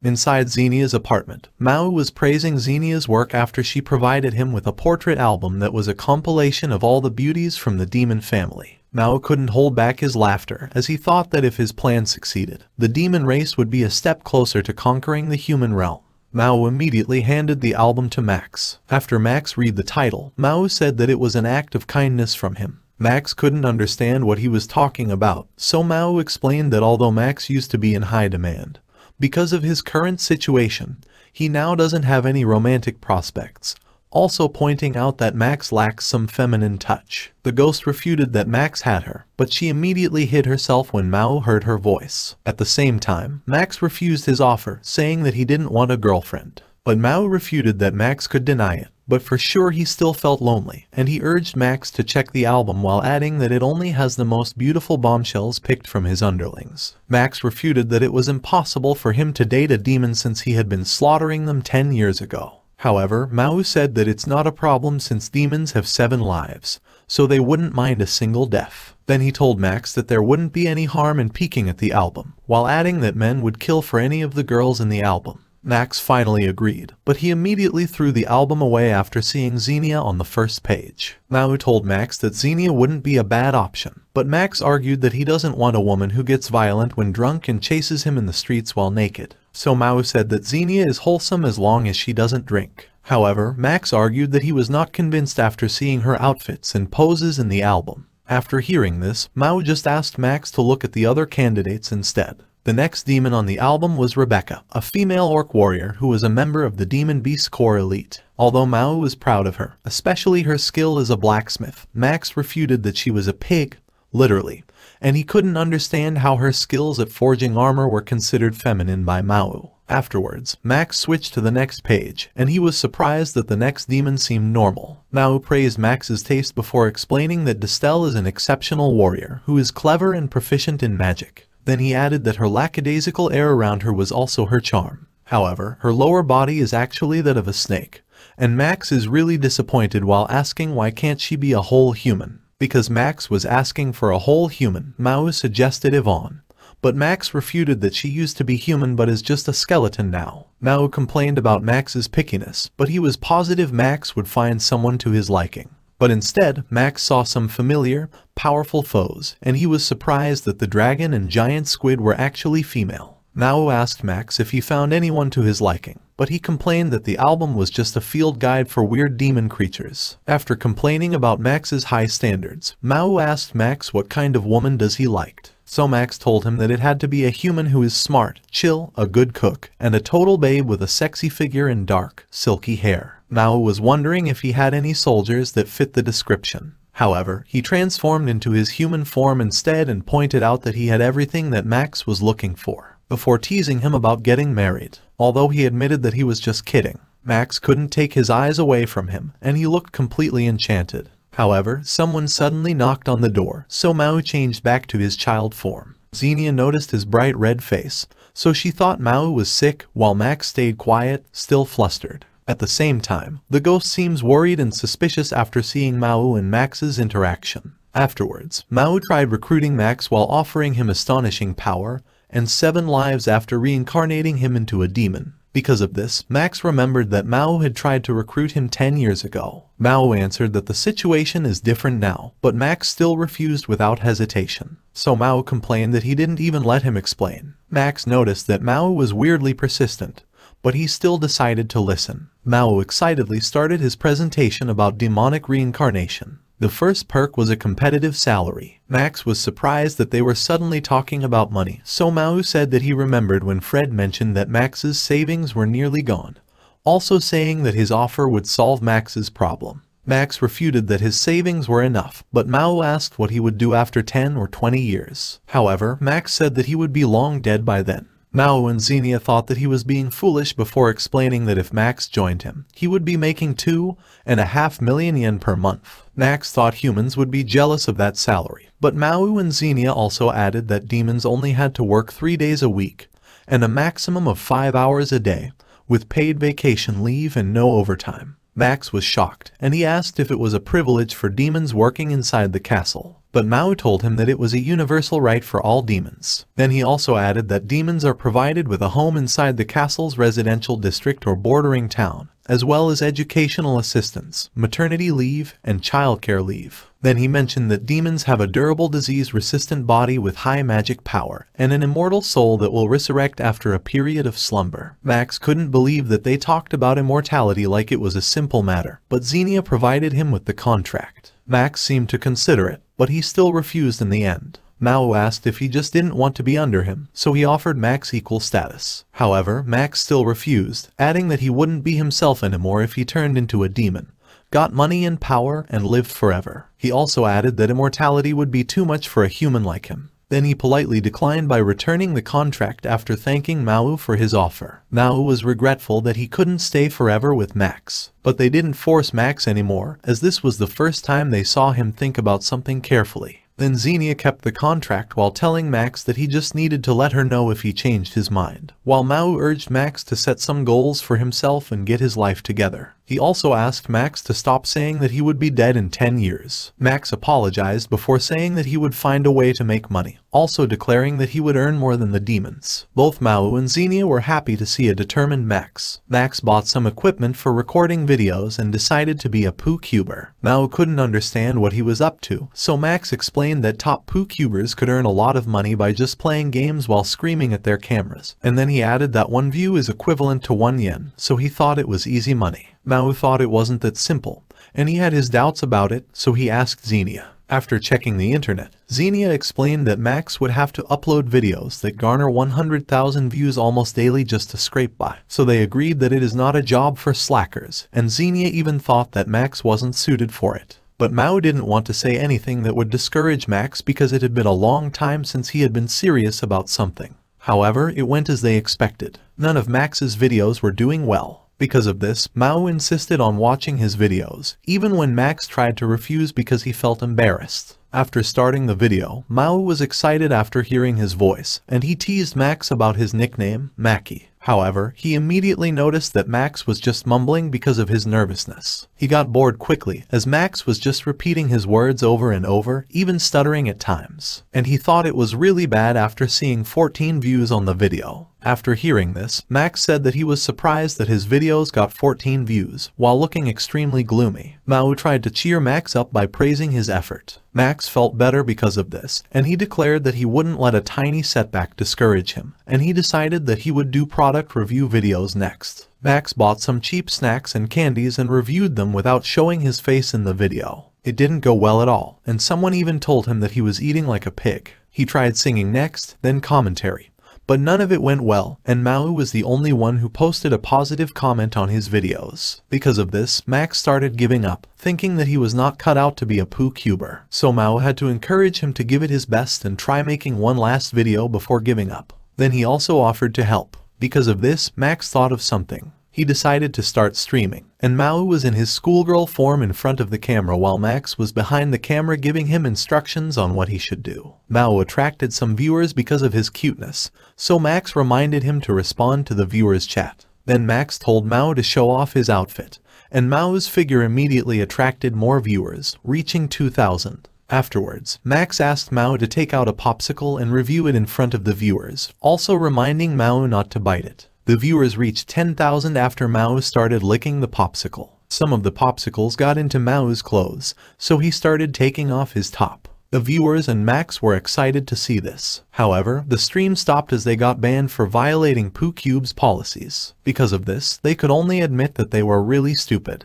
Inside Xenia's apartment, Maou was praising Xenia's work after she provided him with a portrait album that was a compilation of all the beauties from the demon family. Maou couldn't hold back his laughter as he thought that if his plan succeeded, the demon race would be a step closer to conquering the human realm. Maou immediately handed the album to Max. After Max read the title, Maou said that it was an act of kindness from him. Max couldn't understand what he was talking about, so Maou explained that although Max used to be in high demand, because of his current situation, he now doesn't have any romantic prospects, also pointing out that Max lacks some feminine touch. The ghost refuted that Max had her, but she immediately hid herself when Maou heard her voice. At the same time, Max refused his offer, saying that he didn't want a girlfriend. But Maou refuted that Max could deny it, but for sure he still felt lonely, and he urged Max to check the album while adding that it only has the most beautiful bombshells picked from his underlings. Max refuted that it was impossible for him to date a demon since he had been slaughtering them 10 years ago. However, Maou said that it's not a problem since demons have 7 lives, so they wouldn't mind a single death. Then he told Max that there wouldn't be any harm in peeking at the album, while adding that men would kill for any of the girls in the album. Max finally agreed, but he immediately threw the album away after seeing Xenia on the first page. Maou told Max that Xenia wouldn't be a bad option, but Max argued that he doesn't want a woman who gets violent when drunk and chases him in the streets while naked. So Maou said that Xenia is wholesome as long as she doesn't drink. However, Max argued that he was not convinced after seeing her outfits and poses in the album. After hearing this, Maou just asked Max to look at the other candidates instead. The next demon on the album was Rebecca, a female orc warrior who was a member of the Demon Beast Corps elite. Although Maou was proud of her, especially her skill as a blacksmith, Max refuted that she was a pig, literally, and he couldn't understand how her skills at forging armor were considered feminine by Maou. Afterwards, Max switched to the next page, and he was surprised that the next demon seemed normal. Maou praised Max's taste before explaining that Destel is an exceptional warrior who is clever and proficient in magic. Then he added that her lackadaisical air around her was also her charm. However, her lower body is actually that of a snake, and Max is really disappointed while asking why can't she be a whole human. Because Max was asking for a whole human, Maou suggested Yvonne, but Max refuted that she used to be human but is just a skeleton now. Maou complained about Max's pickiness, but he was positive Max would find someone to his liking. But instead, Max saw some familiar, powerful foes, and he was surprised that the dragon and giant squid were actually female. Maou asked Max if he found anyone to his liking, but he complained that the album was just a field guide for weird demon creatures. After complaining about Max's high standards, Maou asked Max what kind of woman does he liked. So Max told him that it had to be a human who is smart, chill, a good cook, and a total babe with a sexy figure and dark, silky hair. Maou was wondering if he had any soldiers that fit the description. However, he transformed into his human form instead and pointed out that he had everything that Max was looking for, before teasing him about getting married. Although he admitted that he was just kidding, Max couldn't take his eyes away from him, and he looked completely enchanted. However, someone suddenly knocked on the door, so Maou changed back to his child form. Xenia noticed his bright red face, so she thought Maou was sick, while Max stayed quiet, still flustered. At the same time, the ghost seems worried and suspicious after seeing Maou and Max's interaction. Afterwards, Maou tried recruiting Max while offering him astonishing power, and 7 lives after reincarnating him into a demon. Because of this, Max remembered that Maou had tried to recruit him 10 years ago. Maou answered that the situation is different now, but Max still refused without hesitation. So Maou complained that he didn't even let him explain. Max noticed that Maou was weirdly persistent, but he still decided to listen. Maou excitedly started his presentation about demonic reincarnation. The first perk was a competitive salary. Max was surprised that they were suddenly talking about money, so Maou said that he remembered when Fred mentioned that Max's savings were nearly gone, also saying that his offer would solve Max's problem. Max refuted that his savings were enough, but Maou asked what he would do after 10 or 20 years. However, Max said that he would be long dead by then. Maou and Xenia thought that he was being foolish before explaining that if Max joined him, he would be making 2.5 million yen per month. Max thought humans would be jealous of that salary, but Maou and Xenia also added that demons only had to work 3 days a week, and a maximum of 5 hours a day, with paid vacation leave and no overtime. Max was shocked, and he asked if it was a privilege for demons working inside the castle. But Maou told him that it was a universal right for all demons. Then he also added that demons are provided with a home inside the castle's residential district or bordering town, as well as educational assistance, maternity leave, and childcare leave. Then he mentioned that demons have a durable disease-resistant body with high magic power, and an immortal soul that will resurrect after a period of slumber. Max couldn't believe that they talked about immortality like it was a simple matter, but Xenia provided him with the contract. Max seemed to consider it, but he still refused in the end. Maou asked if he just didn't want to be under him, so he offered Max equal status. However, Max still refused, adding that he wouldn't be himself anymore if he turned into a demon, got money and power, and lived forever. He also added that immortality would be too much for a human like him. Then he politely declined by returning the contract after thanking Maou for his offer. Maou was regretful that he couldn't stay forever with Max, but they didn't force Max anymore, as this was the first time they saw him think about something carefully. Then Xenia kept the contract while telling Max that he just needed to let her know if he changed his mind, while Maou urged Max to set some goals for himself and get his life together. He also asked Max to stop saying that he would be dead in 10 years. Max apologized before saying that he would find a way to make money, also declaring that he would earn more than the demons. Both Maou and Xenia were happy to see a determined Max. Max bought some equipment for recording videos and decided to be a poo-cuber. Maou couldn't understand what he was up to, so Max explained that top poo-cubers could earn a lot of money by just playing games while screaming at their cameras. And then he added that 1 view is equivalent to 1 yen, so he thought it was easy money. Maou thought it wasn't that simple, and he had his doubts about it, so he asked Xenia. After checking the internet, Xenia explained that Max would have to upload videos that garner 100,000 views almost daily just to scrape by, so they agreed that it is not a job for slackers, and Xenia even thought that Max wasn't suited for it. But Maou didn't want to say anything that would discourage Max because it had been a long time since he had been serious about something. However, it went as they expected. None of Max's videos were doing well. Because of this, Maou insisted on watching his videos, even when Max tried to refuse because he felt embarrassed. After starting the video, Maou was excited after hearing his voice, and he teased Max about his nickname, Maki. However, he immediately noticed that Max was just mumbling because of his nervousness. He got bored quickly, as Max was just repeating his words over and over, even stuttering at times. And he thought it was really bad after seeing 14 views on the video. After hearing this, Max said that he was surprised that his videos got 14 views, while looking extremely gloomy. Maou tried to cheer Max up by praising his effort. Max felt better because of this, and he declared that he wouldn't let a tiny setback discourage him, and he decided that he would do product review videos next. Max bought some cheap snacks and candies and reviewed them without showing his face in the video. It didn't go well at all, and someone even told him that he was eating like a pig. He tried singing next, then commentary. But none of it went well, and Maou was the only one who posted a positive comment on his videos. Because of this, Max started giving up, thinking that he was not cut out to be a poo-cuber. So Maou had to encourage him to give it his best and try making one last video before giving up. Then he also offered to help. Because of this, Max thought of something. He decided to start streaming, and Maou was in his schoolgirl form in front of the camera while Max was behind the camera giving him instructions on what he should do. Maou attracted some viewers because of his cuteness, so Max reminded him to respond to the viewers' chat. Then Max told Maou to show off his outfit, and Maou's figure immediately attracted more viewers, reaching 2,000. Afterwards, Max asked Maou to take out a popsicle and review it in front of the viewers, also reminding Maou not to bite it. The viewers reached 10,000 after Maou started licking the popsicle. Some of the popsicles got into Maou's clothes, so he started taking off his top. The viewers and Max were excited to see this. However, the stream stopped as they got banned for violating poo-cube's policies. Because of this, they could only admit that they were really stupid.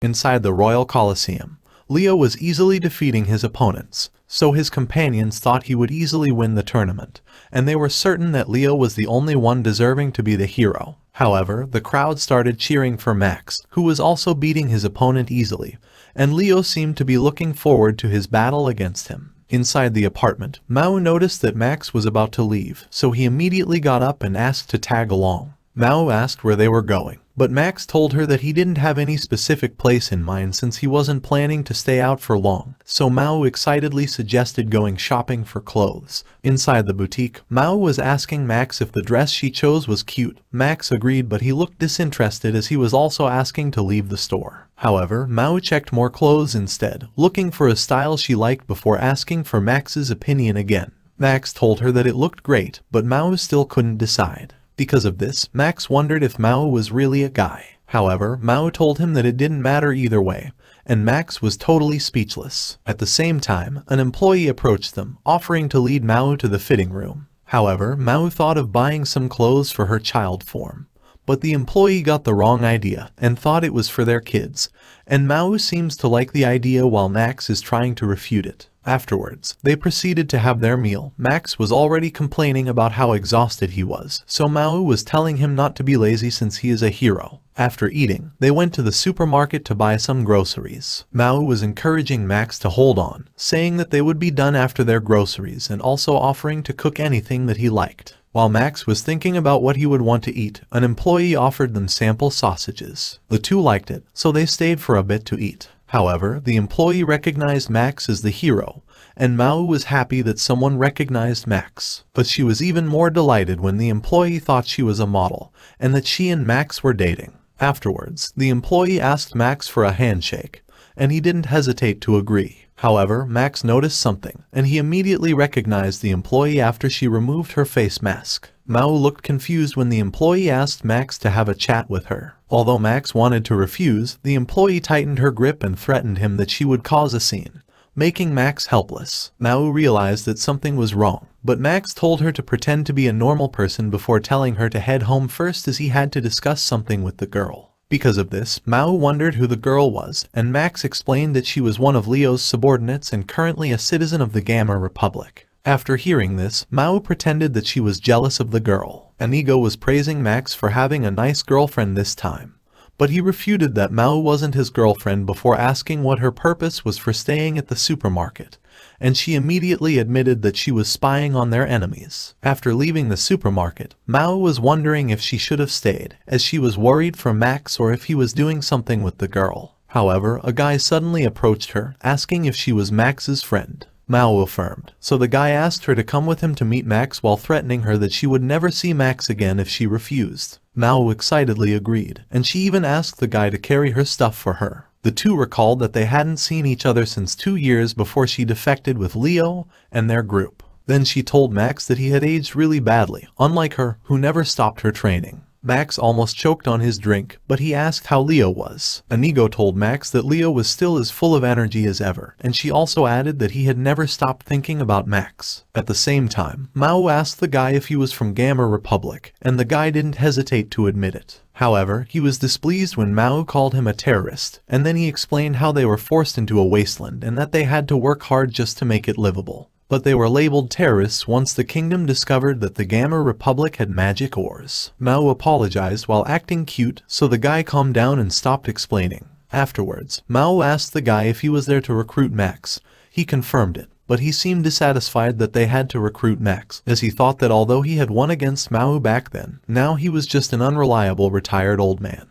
Inside the Royal Colosseum, Leo was easily defeating his opponents, so his companions thought he would easily win the tournament, and they were certain that Leo was the only one deserving to be the hero. However, the crowd started cheering for Max, who was also beating his opponent easily, and Leo seemed to be looking forward to his battle against him. Inside the apartment, Maou noticed that Max was about to leave, so he immediately got up and asked to tag along. Maou asked where they were going, but Max told her that he didn't have any specific place in mind since he wasn't planning to stay out for long, so Maou excitedly suggested going shopping for clothes. Inside the boutique, Maou was asking Max if the dress she chose was cute. Max agreed, but he looked disinterested as he was also asking to leave the store. However, Maou checked more clothes instead, looking for a style she liked before asking for Max's opinion again. Max told her that it looked great, but Maou still couldn't decide. Because of this, Max wondered if Maou was really a guy. However, Maou told him that it didn't matter either way, and Max was totally speechless. At the same time, an employee approached them, offering to lead Maou to the fitting room. However, Maou thought of buying some clothes for her child form, But the employee got the wrong idea and thought it was for their kids, and Maou seems to like the idea while Max is trying to refute it. Afterwards, they proceeded to have their meal. Max was already complaining about how exhausted he was, so Maou was telling him not to be lazy since he is a hero. After eating, they went to the supermarket to buy some groceries. Maou was encouraging Max to hold on, saying that they would be done after their groceries and also offering to cook anything that he liked. While Max was thinking about what he would want to eat, an employee offered them sample sausages. The two liked it, so they stayed for a bit to eat. However, the employee recognized Max as the hero, and Maou was happy that someone recognized Max. But she was even more delighted when the employee thought she was a model, and that she and Max were dating. Afterwards, the employee asked Max for a handshake, and he didn't hesitate to agree. However, Max noticed something, and he immediately recognized the employee after she removed her face mask. Maou looked confused when the employee asked Max to have a chat with her. Although Max wanted to refuse, the employee tightened her grip and threatened him that she would cause a scene, making Max helpless. Maou realized that something was wrong, but Max told her to pretend to be a normal person before telling her to head home first as he had to discuss something with the girl. Because of this, Maou wondered who the girl was, and Max explained that she was one of Leo's subordinates and currently a citizen of the Gamma Republic. After hearing this, Maou pretended that she was jealous of the girl. Inigo was praising Max for having a nice girlfriend this time, but he refuted that Maou wasn't his girlfriend before asking what her purpose was for staying at the supermarket, and she immediately admitted that she was spying on their enemies. After leaving the supermarket, Maou was wondering if she should have stayed, as she was worried for Max or if he was doing something with the girl. However, a guy suddenly approached her, asking if she was Max's friend. Maou affirmed, so the guy asked her to come with him to meet Max while threatening her that she would never see Max again if she refused. Maou excitedly agreed, and she even asked the guy to carry her stuff for her. The two recalled that they hadn't seen each other since 2 years before she defected with Leo and their group. Then she told Max that he had aged really badly, unlike her, who never stopped her training. Max almost choked on his drink, but he asked how Leo was. Inigo told Max that Leo was still as full of energy as ever, and she also added that he had never stopped thinking about Max. At the same time, Maou asked the guy if he was from Gamma Republic, and the guy didn't hesitate to admit it. However, he was displeased when Maou called him a terrorist, and then he explained how they were forced into a wasteland and that they had to work hard just to make it livable. But they were labeled terrorists once the kingdom discovered that the Gamma Republic had magic ores. Maou apologized while acting cute, so the guy calmed down and stopped explaining. Afterwards, Maou asked the guy if he was there to recruit Max. He confirmed it, but he seemed dissatisfied that they had to recruit Max, as he thought that although he had won against Maou back then, now he was just an unreliable retired old man.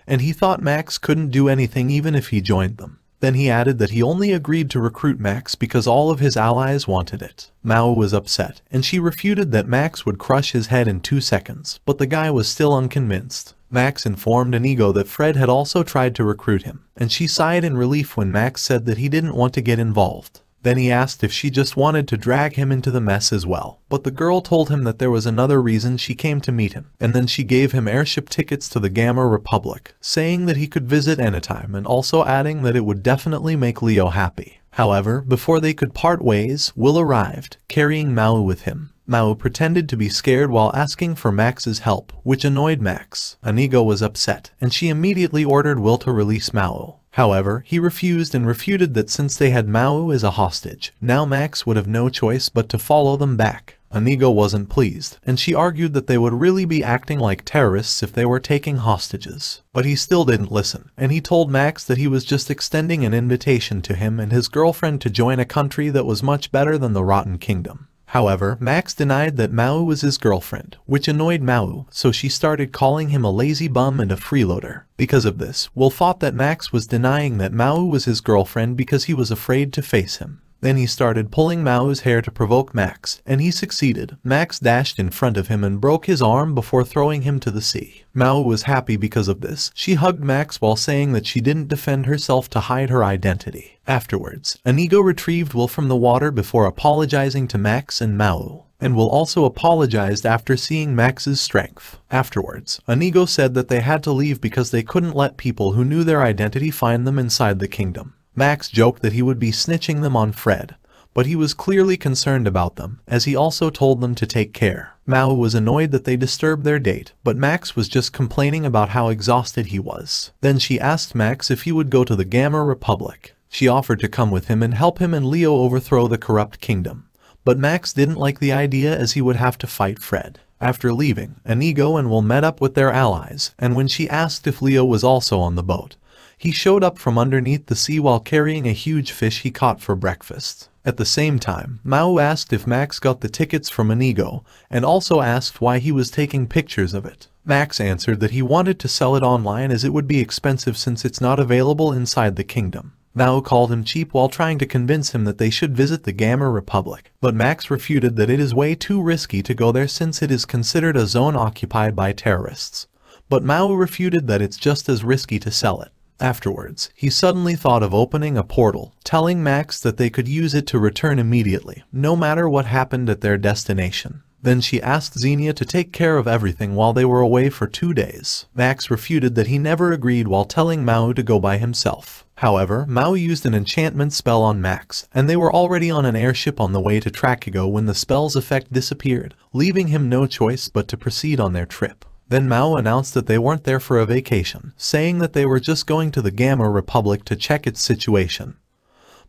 And he thought Max couldn't do anything even if he joined them. Then he added that he only agreed to recruit Max because all of his allies wanted it. Maou was upset, and she refuted that Max would crush his head in 2 seconds, but the guy was still unconvinced. Max informed Inigo that Fred had also tried to recruit him, and she sighed in relief when Max said that he didn't want to get involved. Then he asked if she just wanted to drag him into the mess as well, but the girl told him that there was another reason she came to meet him, and then she gave him airship tickets to the Gamma Republic, saying that he could visit anytime and also adding that it would definitely make Leo happy. However, before they could part ways, Will arrived, carrying Maou with him. Maou pretended to be scared while asking for Max's help, which annoyed Max. Inigo was upset, and she immediately ordered Will to release Maou. However, he refused and refuted that since they had Maou as a hostage, now Max would have no choice but to follow them back. Inigo wasn't pleased, and she argued that they would really be acting like terrorists if they were taking hostages. But he still didn't listen, and he told Max that he was just extending an invitation to him and his girlfriend to join a country that was much better than the Rotten Kingdom. However, Max denied that Maou was his girlfriend, which annoyed Maou, so she started calling him a lazy bum and a freeloader. Because of this, Will thought that Max was denying that Maou was his girlfriend because he was afraid to face him. Then he started pulling Maou's hair to provoke Max, and he succeeded. Max dashed in front of him and broke his arm before throwing him to the sea. Maou was happy because of this. She hugged Max while saying that she didn't defend herself to hide her identity. Afterwards, Inigo retrieved Will from the water before apologizing to Max and Maou, and Will also apologized after seeing Max's strength. Afterwards, Inigo said that they had to leave because they couldn't let people who knew their identity find them inside the kingdom. Max joked that he would be snitching them on Fred, but he was clearly concerned about them, as he also told them to take care. Maou was annoyed that they disturbed their date, but Max was just complaining about how exhausted he was. Then she asked Max if he would go to the Gamma Republic. She offered to come with him and help him and Leo overthrow the corrupt kingdom. But Max didn't like the idea as he would have to fight Fred. After leaving, Inigo and Will met up with their allies, and when she asked if Leo was also on the boat, he showed up from underneath the sea while carrying a huge fish he caught for breakfast. At the same time, Maou asked if Max got the tickets from Inigo, and also asked why he was taking pictures of it. Max answered that he wanted to sell it online as it would be expensive since it's not available inside the kingdom. Maou called him cheap while trying to convince him that they should visit the Gamma Republic, but Max refuted that it is way too risky to go there since it is considered a zone occupied by terrorists. But Maou refuted that it's just as risky to sell it. Afterwards, he suddenly thought of opening a portal, telling Max that they could use it to return immediately, no matter what happened at their destination. Then she asked Xenia to take care of everything while they were away for 2 days. Max refuted that he never agreed while telling Maou to go by himself. However, Maou used an enchantment spell on Max, and they were already on an airship on the way to Trakigo when the spell's effect disappeared, leaving him no choice but to proceed on their trip. Then Maou announced that they weren't there for a vacation, saying that they were just going to the Gamma Republic to check its situation.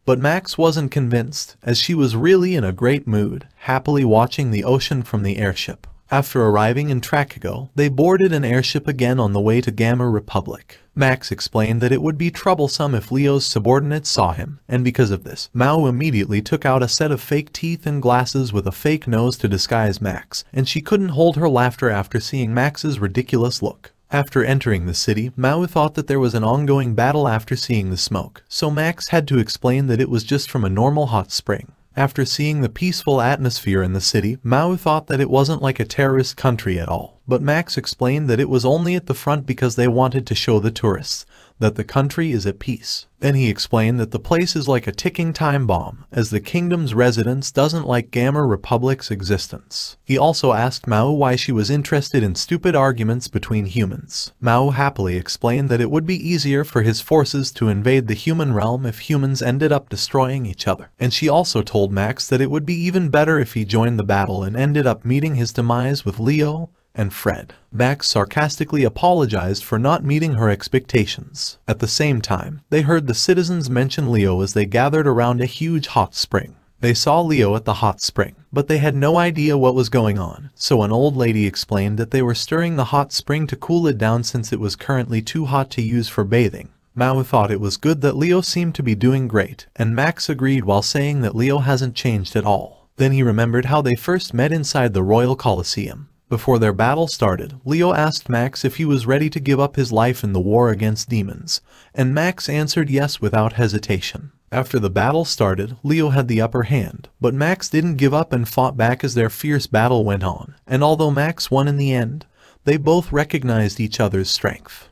But Max wasn't convinced, as she was really in a great mood, happily watching the ocean from the airship. After arriving in Trakigo, they boarded an airship again on the way to Gamma Republic. Max explained that it would be troublesome if Leo's subordinates saw him, and because of this, Maou immediately took out a set of fake teeth and glasses with a fake nose to disguise Max, and she couldn't hold her laughter after seeing Max's ridiculous look. After entering the city, Maou thought that there was an ongoing battle after seeing the smoke, so Max had to explain that it was just from a normal hot spring. After seeing the peaceful atmosphere in the city, Maou thought that it wasn't like a terrorist country at all. But Max explained that it was only at the front because they wanted to show the tourists that the country is at peace. Then he explained that the place is like a ticking time bomb, as the kingdom's residents doesn't like Gamma Republic's existence. He also asked Maou why she was interested in stupid arguments between humans. Maou happily explained that it would be easier for his forces to invade the human realm if humans ended up destroying each other. And she also told Max that it would be even better if he joined the battle and ended up meeting his demise with Leo and Fred. Max sarcastically apologized for not meeting her expectations. At the same time, they heard the citizens mention Leo as they gathered around a huge hot spring. They saw Leo at the hot spring, but they had no idea what was going on, so an old lady explained that they were stirring the hot spring to cool it down since it was currently too hot to use for bathing. Maou thought it was good that Leo seemed to be doing great, and Max agreed while saying that Leo hasn't changed at all. Then he remembered how they first met inside the Royal Colosseum. Before their battle started, Leo asked Max if he was ready to give up his life in the war against demons, and Max answered yes without hesitation. After the battle started, Leo had the upper hand, but Max didn't give up and fought back as their fierce battle went on, and although Max won in the end, they both recognized each other's strength.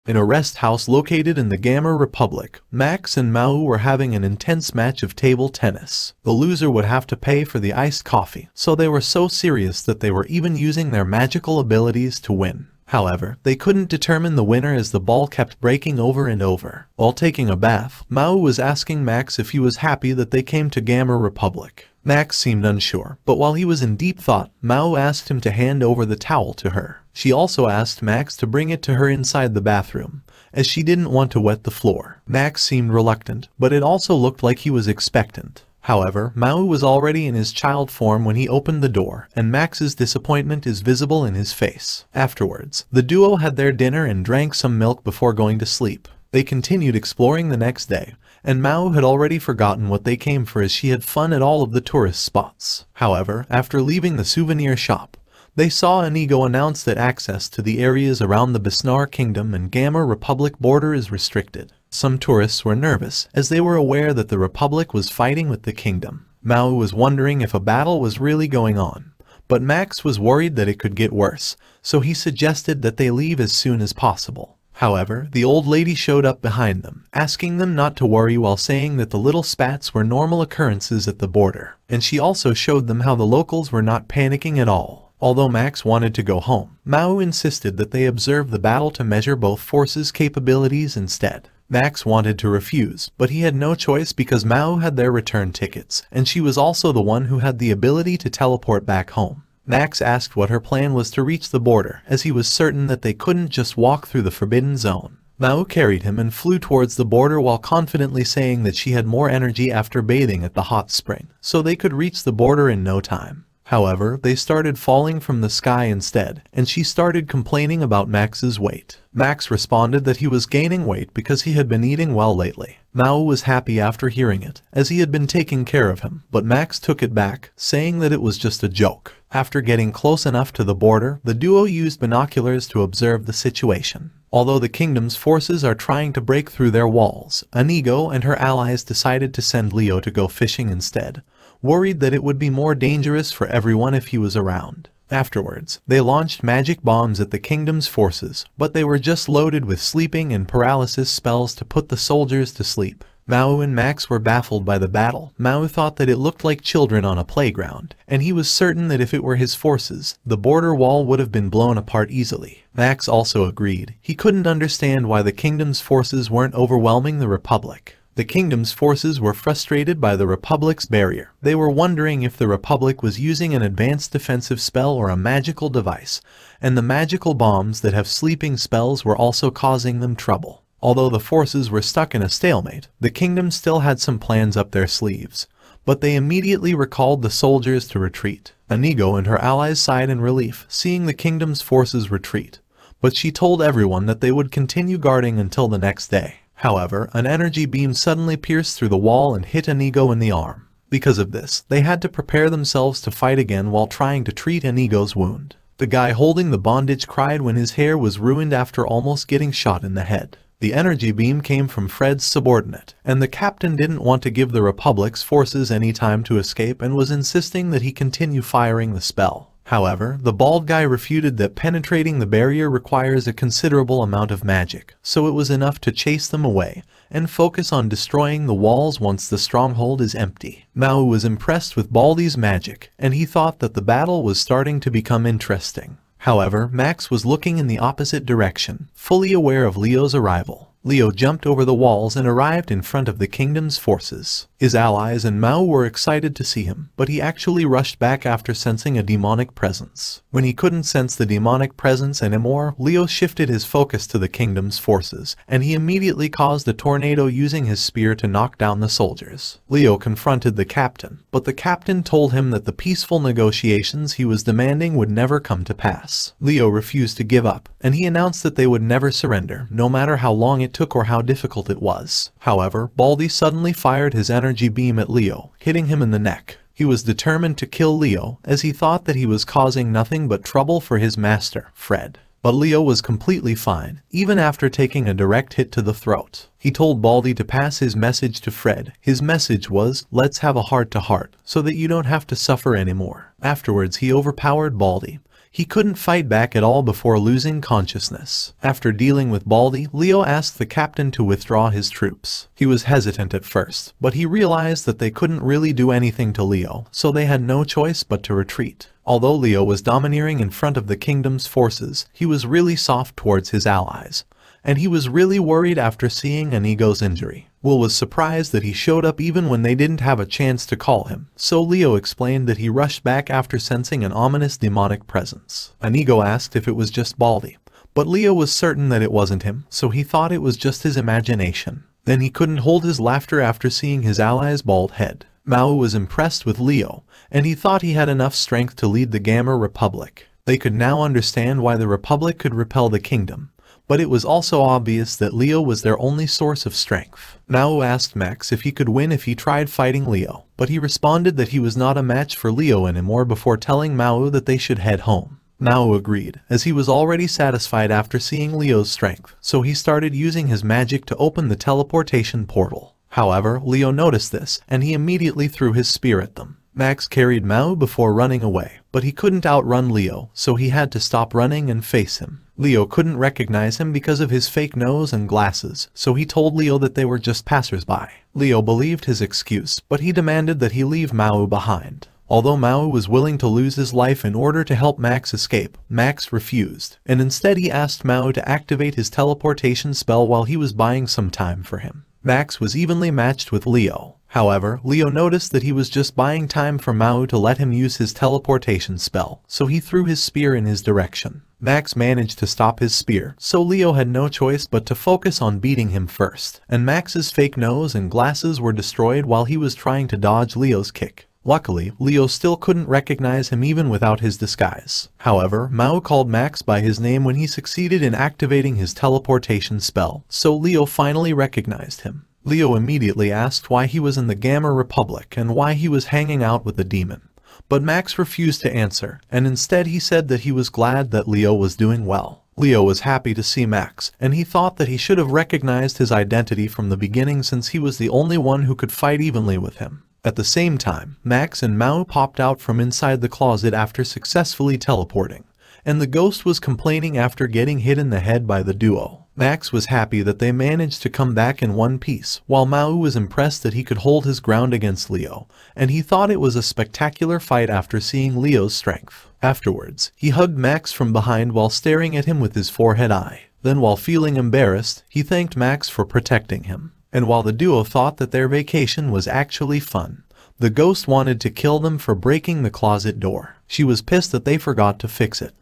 In a rest house located in the Gamma Republic, Max and Maou were having an intense match of table tennis. The loser would have to pay for the iced coffee, so they were so serious that they were even using their magical abilities to win. However, they couldn't determine the winner as the ball kept breaking over and over. While taking a bath, Maou was asking Max if he was happy that they came to Gamma Republic. Max seemed unsure, but while he was in deep thought, Maou asked him to hand over the towel to her. She also asked Max to bring it to her inside the bathroom, as she didn't want to wet the floor. Max seemed reluctant, but it also looked like he was expectant. However, Maou was already in his child form when he opened the door, and Max's disappointment is visible in his face. Afterwards, the duo had their dinner and drank some milk before going to sleep. They continued exploring the next day, and Maou had already forgotten what they came for as she had fun at all of the tourist spots. However, after leaving the souvenir shop, they saw Inigo announce that access to the areas around the Bisnar Kingdom and Gamma Republic border is restricted. Some tourists were nervous, as they were aware that the Republic was fighting with the kingdom. Maou was wondering if a battle was really going on, but Max was worried that it could get worse, so he suggested that they leave as soon as possible. However, the old lady showed up behind them, asking them not to worry while saying that the little spats were normal occurrences at the border, and she also showed them how the locals were not panicking at all. Although Max wanted to go home, Maou insisted that they observe the battle to measure both forces' capabilities instead. Max wanted to refuse, but he had no choice because Maou had their return tickets, and she was also the one who had the ability to teleport back home. Max asked what her plan was to reach the border, as he was certain that they couldn't just walk through the forbidden zone. Maou carried him and flew towards the border while confidently saying that she had more energy after bathing at the hot spring, so they could reach the border in no time. However, they started falling from the sky instead, and she started complaining about Max's weight. Max responded that he was gaining weight because he had been eating well lately. Maou was happy after hearing it, as he had been taking care of him, but Max took it back, saying that it was just a joke. After getting close enough to the border, the duo used binoculars to observe the situation. Although the kingdom's forces are trying to break through their walls, Inigo and her allies decided to send Leo to go fishing instead, worried that it would be more dangerous for everyone if he was around. Afterwards, they launched magic bombs at the kingdom's forces, but they were just loaded with sleeping and paralysis spells to put the soldiers to sleep. Maou and Max were baffled by the battle. Maou thought that it looked like children on a playground, and he was certain that if it were his forces, the border wall would have been blown apart easily. Max also agreed. He couldn't understand why the kingdom's forces weren't overwhelming the Republic. The kingdom's forces were frustrated by the Republic's barrier. They were wondering if the Republic was using an advanced defensive spell or a magical device, and the magical bombs that have sleeping spells were also causing them trouble. Although the forces were stuck in a stalemate, the kingdom still had some plans up their sleeves, but they immediately recalled the soldiers to retreat. Inigo and her allies sighed in relief, seeing the kingdom's forces retreat, but she told everyone that they would continue guarding until the next day. However, an energy beam suddenly pierced through the wall and hit Inigo in the arm. Because of this, they had to prepare themselves to fight again while trying to treat Inigo's wound. The guy holding the bondage cried when his hair was ruined after almost getting shot in the head. The energy beam came from Fred's subordinate, and the captain didn't want to give the Republic's forces any time to escape and was insisting that he continue firing the spell. However, the bald guy refuted that penetrating the barrier requires a considerable amount of magic, so it was enough to chase them away and focus on destroying the walls once the stronghold is empty. Maou was impressed with Baldy's magic, and he thought that the battle was starting to become interesting. However, Max was looking in the opposite direction, fully aware of Leo's arrival. Leo jumped over the walls and arrived in front of the kingdom's forces. His allies and Maou were excited to see him, but he actually rushed back after sensing a demonic presence. When he couldn't sense the demonic presence anymore, Leo shifted his focus to the kingdom's forces, and he immediately caused a tornado using his spear to knock down the soldiers. Leo confronted the captain, but the captain told him that the peaceful negotiations he was demanding would never come to pass. Leo refused to give up, and he announced that they would never surrender, no matter how long it took or how difficult it was. However, Baldy suddenly fired his energy beam at Leo, hitting him in the neck. He was determined to kill Leo, as he thought that he was causing nothing but trouble for his master, Fred. But Leo was completely fine, even after taking a direct hit to the throat. He told Baldy to pass his message to Fred. His message was, "Let's have a heart-to-heart, so that you don't have to suffer anymore." Afterwards, he overpowered Baldy. He couldn't fight back at all before losing consciousness. After dealing with Baldy, Leo asked the captain to withdraw his troops. He was hesitant at first, but he realized that they couldn't really do anything to Leo, so they had no choice but to retreat. Although Leo was domineering in front of the kingdom's forces, he was really soft towards his allies, and he was really worried after seeing Inigo's injury. Will was surprised that he showed up even when they didn't have a chance to call him, so Leo explained that he rushed back after sensing an ominous demonic presence. Inigo asked if it was just Baldy, but Leo was certain that it wasn't him, so he thought it was just his imagination. Then he couldn't hold his laughter after seeing his ally's bald head. Maou was impressed with Leo, and he thought he had enough strength to lead the Gamma Republic. They could now understand why the Republic could repel the kingdom, but it was also obvious that Leo was their only source of strength. Maou asked Max if he could win if he tried fighting Leo, but he responded that he was not a match for Leo anymore before telling Maou that they should head home. Maou agreed, as he was already satisfied after seeing Leo's strength, so he started using his magic to open the teleportation portal. However, Leo noticed this, and he immediately threw his spear at them. Max carried Maou before running away, but he couldn't outrun Leo, so he had to stop running and face him. Leo couldn't recognize him because of his fake nose and glasses, so he told Leo that they were just passers-by. Leo believed his excuse, but he demanded that he leave Maou behind. Although Maou was willing to lose his life in order to help Max escape, Max refused, and instead he asked Maou to activate his teleportation spell while he was buying some time for him. Max was evenly matched with Leo. However, Leo noticed that he was just buying time for Maou to let him use his teleportation spell, so he threw his spear in his direction. Max managed to stop his spear, so Leo had no choice but to focus on beating him first, and Max's fake nose and glasses were destroyed while he was trying to dodge Leo's kick. Luckily, Leo still couldn't recognize him even without his disguise. However, Maou called Max by his name when he succeeded in activating his teleportation spell, so Leo finally recognized him. Leo immediately asked why he was in the Gamma Republic and why he was hanging out with the demon. But Max refused to answer, and instead he said that he was glad that Leo was doing well. Leo was happy to see Max, and he thought that he should have recognized his identity from the beginning since he was the only one who could fight evenly with him. At the same time, Max and Maou popped out from inside the closet after successfully teleporting, and the ghost was complaining after getting hit in the head by the duo. Max was happy that they managed to come back in one piece, while Maou was impressed that he could hold his ground against Leo, and he thought it was a spectacular fight after seeing Leo's strength. Afterwards, he hugged Max from behind while staring at him with his forehead eye. Then while feeling embarrassed, he thanked Max for protecting him. And while the duo thought that their vacation was actually fun, the ghost wanted to kill them for breaking the closet door. She was pissed that they forgot to fix it.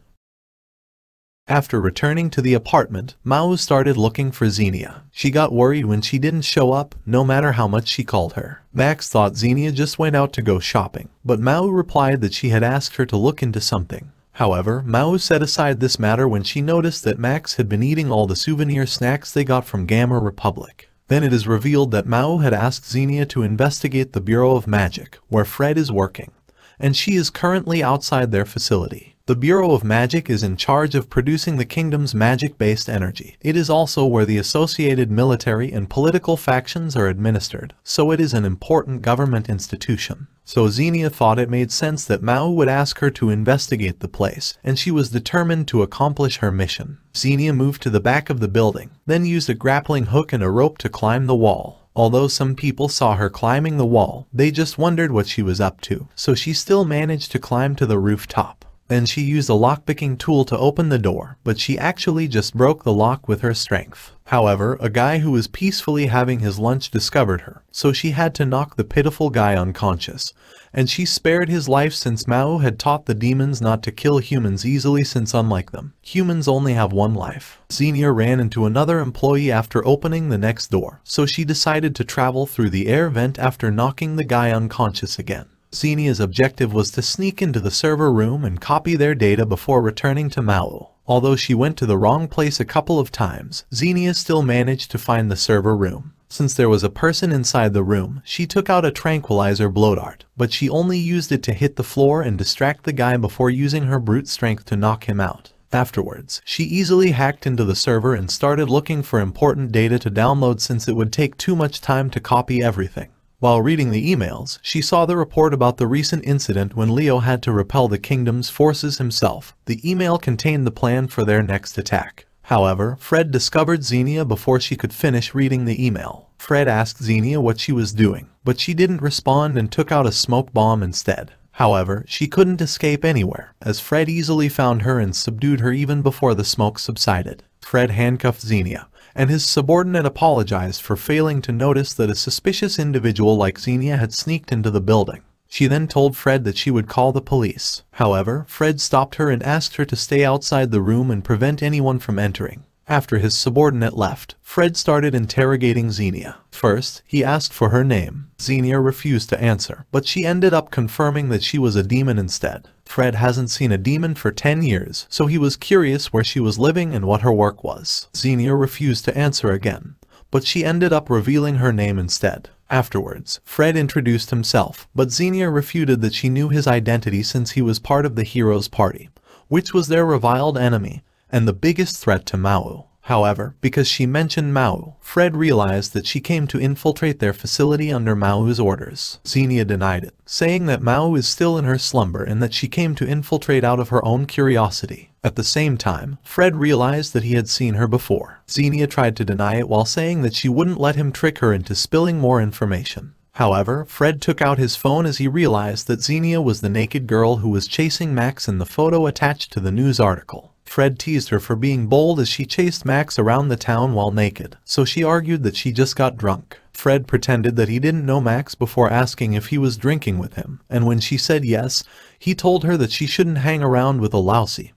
After returning to the apartment, Maou started looking for Xenia. She got worried when she didn't show up, no matter how much she called her. Max thought Xenia just went out to go shopping, but Maou replied that she had asked her to look into something. However, Maou set aside this matter when she noticed that Max had been eating all the souvenir snacks they got from Gamma Republic. Then it is revealed that Maou had asked Xenia to investigate the Bureau of Magic, where Fred is working, and she is currently outside their facility. The Bureau of Magic is in charge of producing the kingdom's magic-based energy. It is also where the associated military and political factions are administered, so it is an important government institution. So Xenia thought it made sense that Maou would ask her to investigate the place, and she was determined to accomplish her mission. Xenia moved to the back of the building, then used a grappling hook and a rope to climb the wall. Although some people saw her climbing the wall, they just wondered what she was up to, so she still managed to climb to the rooftop. Then she used a lockpicking tool to open the door, but she actually just broke the lock with her strength. However, a guy who was peacefully having his lunch discovered her, so she had to knock the pitiful guy unconscious. And she spared his life since Maou had taught the demons not to kill humans easily since unlike them, humans only have one life. Xenia ran into another employee after opening the next door, so she decided to travel through the air vent after knocking the guy unconscious again. Xenia's objective was to sneak into the server room and copy their data before returning to Maou. Although she went to the wrong place a couple of times, Xenia still managed to find the server room. Since there was a person inside the room, she took out a tranquilizer blow dart, but she only used it to hit the floor and distract the guy before using her brute strength to knock him out. Afterwards, she easily hacked into the server and started looking for important data to download since it would take too much time to copy everything. While reading the emails, she saw the report about the recent incident when Leo had to repel the kingdom's forces himself. The email contained the plan for their next attack. However, Fred discovered Xenia before she could finish reading the email. Fred asked Xenia what she was doing, but she didn't respond and took out a smoke bomb instead. However, she couldn't escape anywhere, as Fred easily found her and subdued her even before the smoke subsided. Fred handcuffed Xenia, and his subordinate apologized for failing to notice that a suspicious individual like Xenia had sneaked into the building. She then told Fred that she would call the police. However, Fred stopped her and asked her to stay outside the room and prevent anyone from entering. After his subordinate left, Fred started interrogating Xenia. First, he asked for her name. Xenia refused to answer, but she ended up confirming that she was a demon instead. Fred hasn't seen a demon for 10 years, so he was curious where she was living and what her work was. Xenia refused to answer again, but she ended up revealing her name instead. Afterwards, Fred introduced himself, but Xenia refuted that she knew his identity since he was part of the hero's party, which was their reviled enemy and the biggest threat to Maou. However, because she mentioned Maou, Fred realized that she came to infiltrate their facility under Maou's orders. Xenia denied it, saying that Maou is still in her slumber and that she came to infiltrate out of her own curiosity. At the same time, Fred realized that he had seen her before. Xenia tried to deny it while saying that she wouldn't let him trick her into spilling more information. However, Fred took out his phone as he realized that Xenia was the naked girl who was chasing Max in the photo attached to the news article. Fred teased her for being bold as she chased Max around the town while naked, so she argued that she just got drunk. Fred pretended that he didn't know Max before asking if he was drinking with him, and when she said yes, he told her that she shouldn't hang around with a lousy,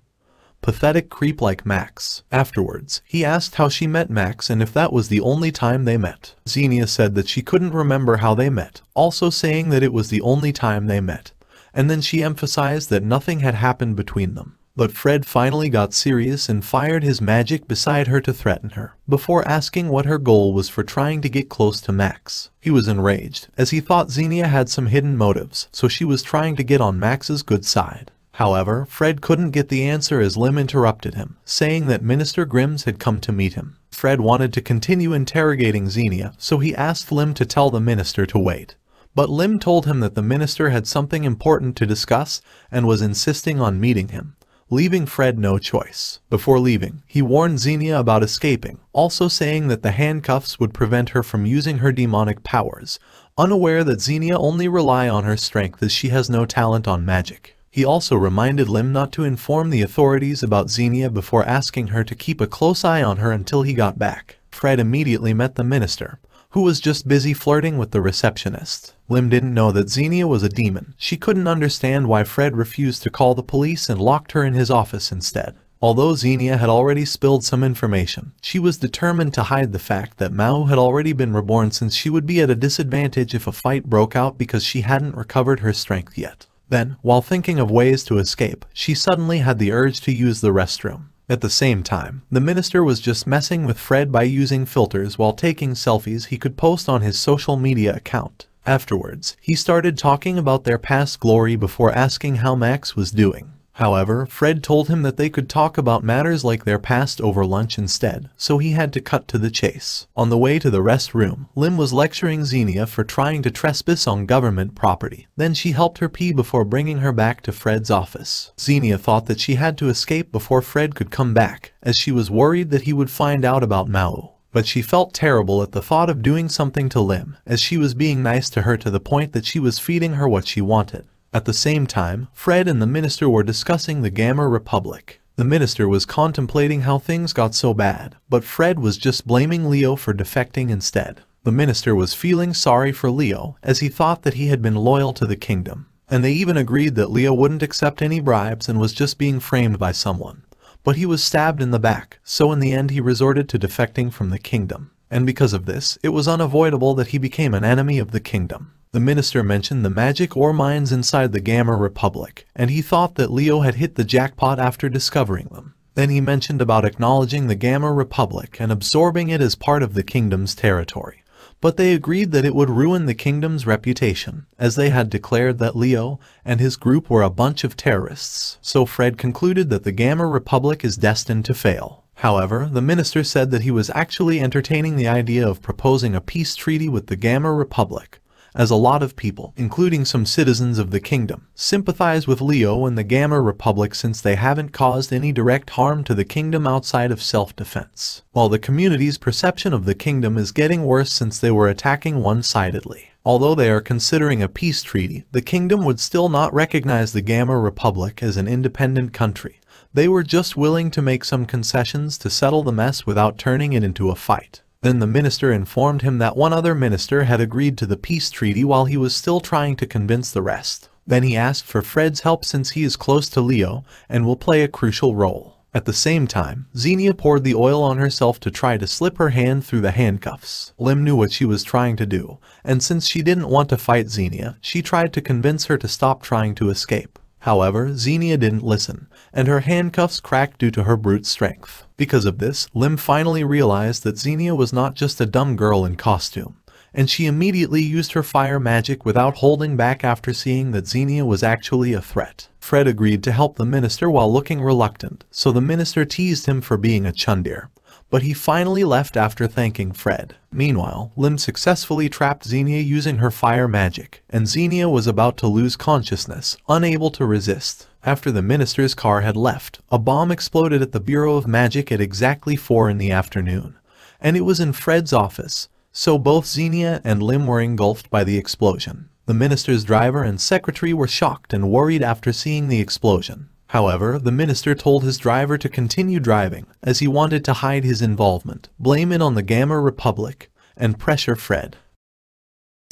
pathetic creep like Max. Afterwards, he asked how she met Max and if that was the only time they met. Xenia said that she couldn't remember how they met, also saying that it was the only time they met, and then she emphasized that nothing had happened between them. But Fred finally got serious and fired his magic beside her to threaten her, before asking what her goal was for trying to get close to Max. He was enraged, as he thought Xenia had some hidden motives, so she was trying to get on Max's good side. However, Fred couldn't get the answer as Lim interrupted him, saying that Minister Grimm's had come to meet him. Fred wanted to continue interrogating Xenia, so he asked Lim to tell the minister to wait. But Lim told him that the minister had something important to discuss and was insisting on meeting him, leaving Fred no choice. Before leaving, he warned Xenia about escaping, also saying that the handcuffs would prevent her from using her demonic powers, unaware that Xenia only rely on her strength as she has no talent on magic. He also reminded Lim not to inform the authorities about Xenia before asking her to keep a close eye on her until he got back. Fred immediately met the minister, who was just busy flirting with the receptionist. Lim didn't know that Xenia was a demon. She couldn't understand why Fred refused to call the police and locked her in his office instead. Although Xenia had already spilled some information, she was determined to hide the fact that Maou had already been reborn, since she would be at a disadvantage if a fight broke out because she hadn't recovered her strength yet. Then, while thinking of ways to escape, she suddenly had the urge to use the restroom. At the same time, the minister was just messing with Fred by using filters while taking selfies he could post on his social media account. Afterwards, he started talking about their past glory before asking how Max was doing. However, Fred told him that they could talk about matters like their past over lunch instead, so he had to cut to the chase. On the way to the restroom, Lim was lecturing Xenia for trying to trespass on government property. Then she helped her pee before bringing her back to Fred's office. Xenia thought that she had to escape before Fred could come back, as she was worried that he would find out about Maou. But she felt terrible at the thought of doing something to Lim, as she was being nice to her to the point that she was feeding her what she wanted. At the same time, Fred and the minister were discussing the Gamma Republic. The minister was contemplating how things got so bad, but Fred was just blaming Leo for defecting instead. The minister was feeling sorry for Leo, as he thought that he had been loyal to the kingdom, and they even agreed that Leo wouldn't accept any bribes and was just being framed by someone. But he was stabbed in the back, so in the end he resorted to defecting from the kingdom. And because of this, it was unavoidable that he became an enemy of the kingdom. The minister mentioned the magic ore mines inside the Gamma Republic, and he thought that Leo had hit the jackpot after discovering them. Then he mentioned about acknowledging the Gamma Republic and absorbing it as part of the kingdom's territory. But they agreed that it would ruin the kingdom's reputation, as they had declared that Leo and his group were a bunch of terrorists. So Fred concluded that the Gamma Republic is destined to fail. However, the minister said that he was actually entertaining the idea of proposing a peace treaty with the Gamma Republic, as a lot of people, including some citizens of the kingdom, sympathize with Leo and the Gamma Republic since they haven't caused any direct harm to the kingdom outside of self-defense. While the community's perception of the kingdom is getting worse since they were attacking one-sidedly. Although they are considering a peace treaty, the kingdom would still not recognize the Gamma Republic as an independent country. They were just willing to make some concessions to settle the mess without turning it into a fight. Then the minister informed him that one other minister had agreed to the peace treaty while he was still trying to convince the rest. Then he asked for Fred's help since he is close to Leo and will play a crucial role. At the same time, Xenia poured the oil on herself to try to slip her hand through the handcuffs. Lim knew what she was trying to do, and since she didn't want to fight Xenia, she tried to convince her to stop trying to escape. However, Xenia didn't listen, and her handcuffs cracked due to her brute strength. Because of this, Lim finally realized that Xenia was not just a dumb girl in costume, and she immediately used her fire magic without holding back after seeing that Xenia was actually a threat. Fred agreed to help the minister while looking reluctant, so the minister teased him for being a chundir. But he finally left after thanking Fred. Meanwhile, Lim successfully trapped Xenia using her fire magic, and Xenia was about to lose consciousness, unable to resist. After the minister's car had left, a bomb exploded at the Bureau of Magic at exactly 4 in the afternoon, and it was in Fred's office, so both Xenia and Lim were engulfed by the explosion. The minister's driver and secretary were shocked and worried after seeing the explosion. However, the minister told his driver to continue driving, as he wanted to hide his involvement, blame it on the Gamma Republic, and pressure Fred.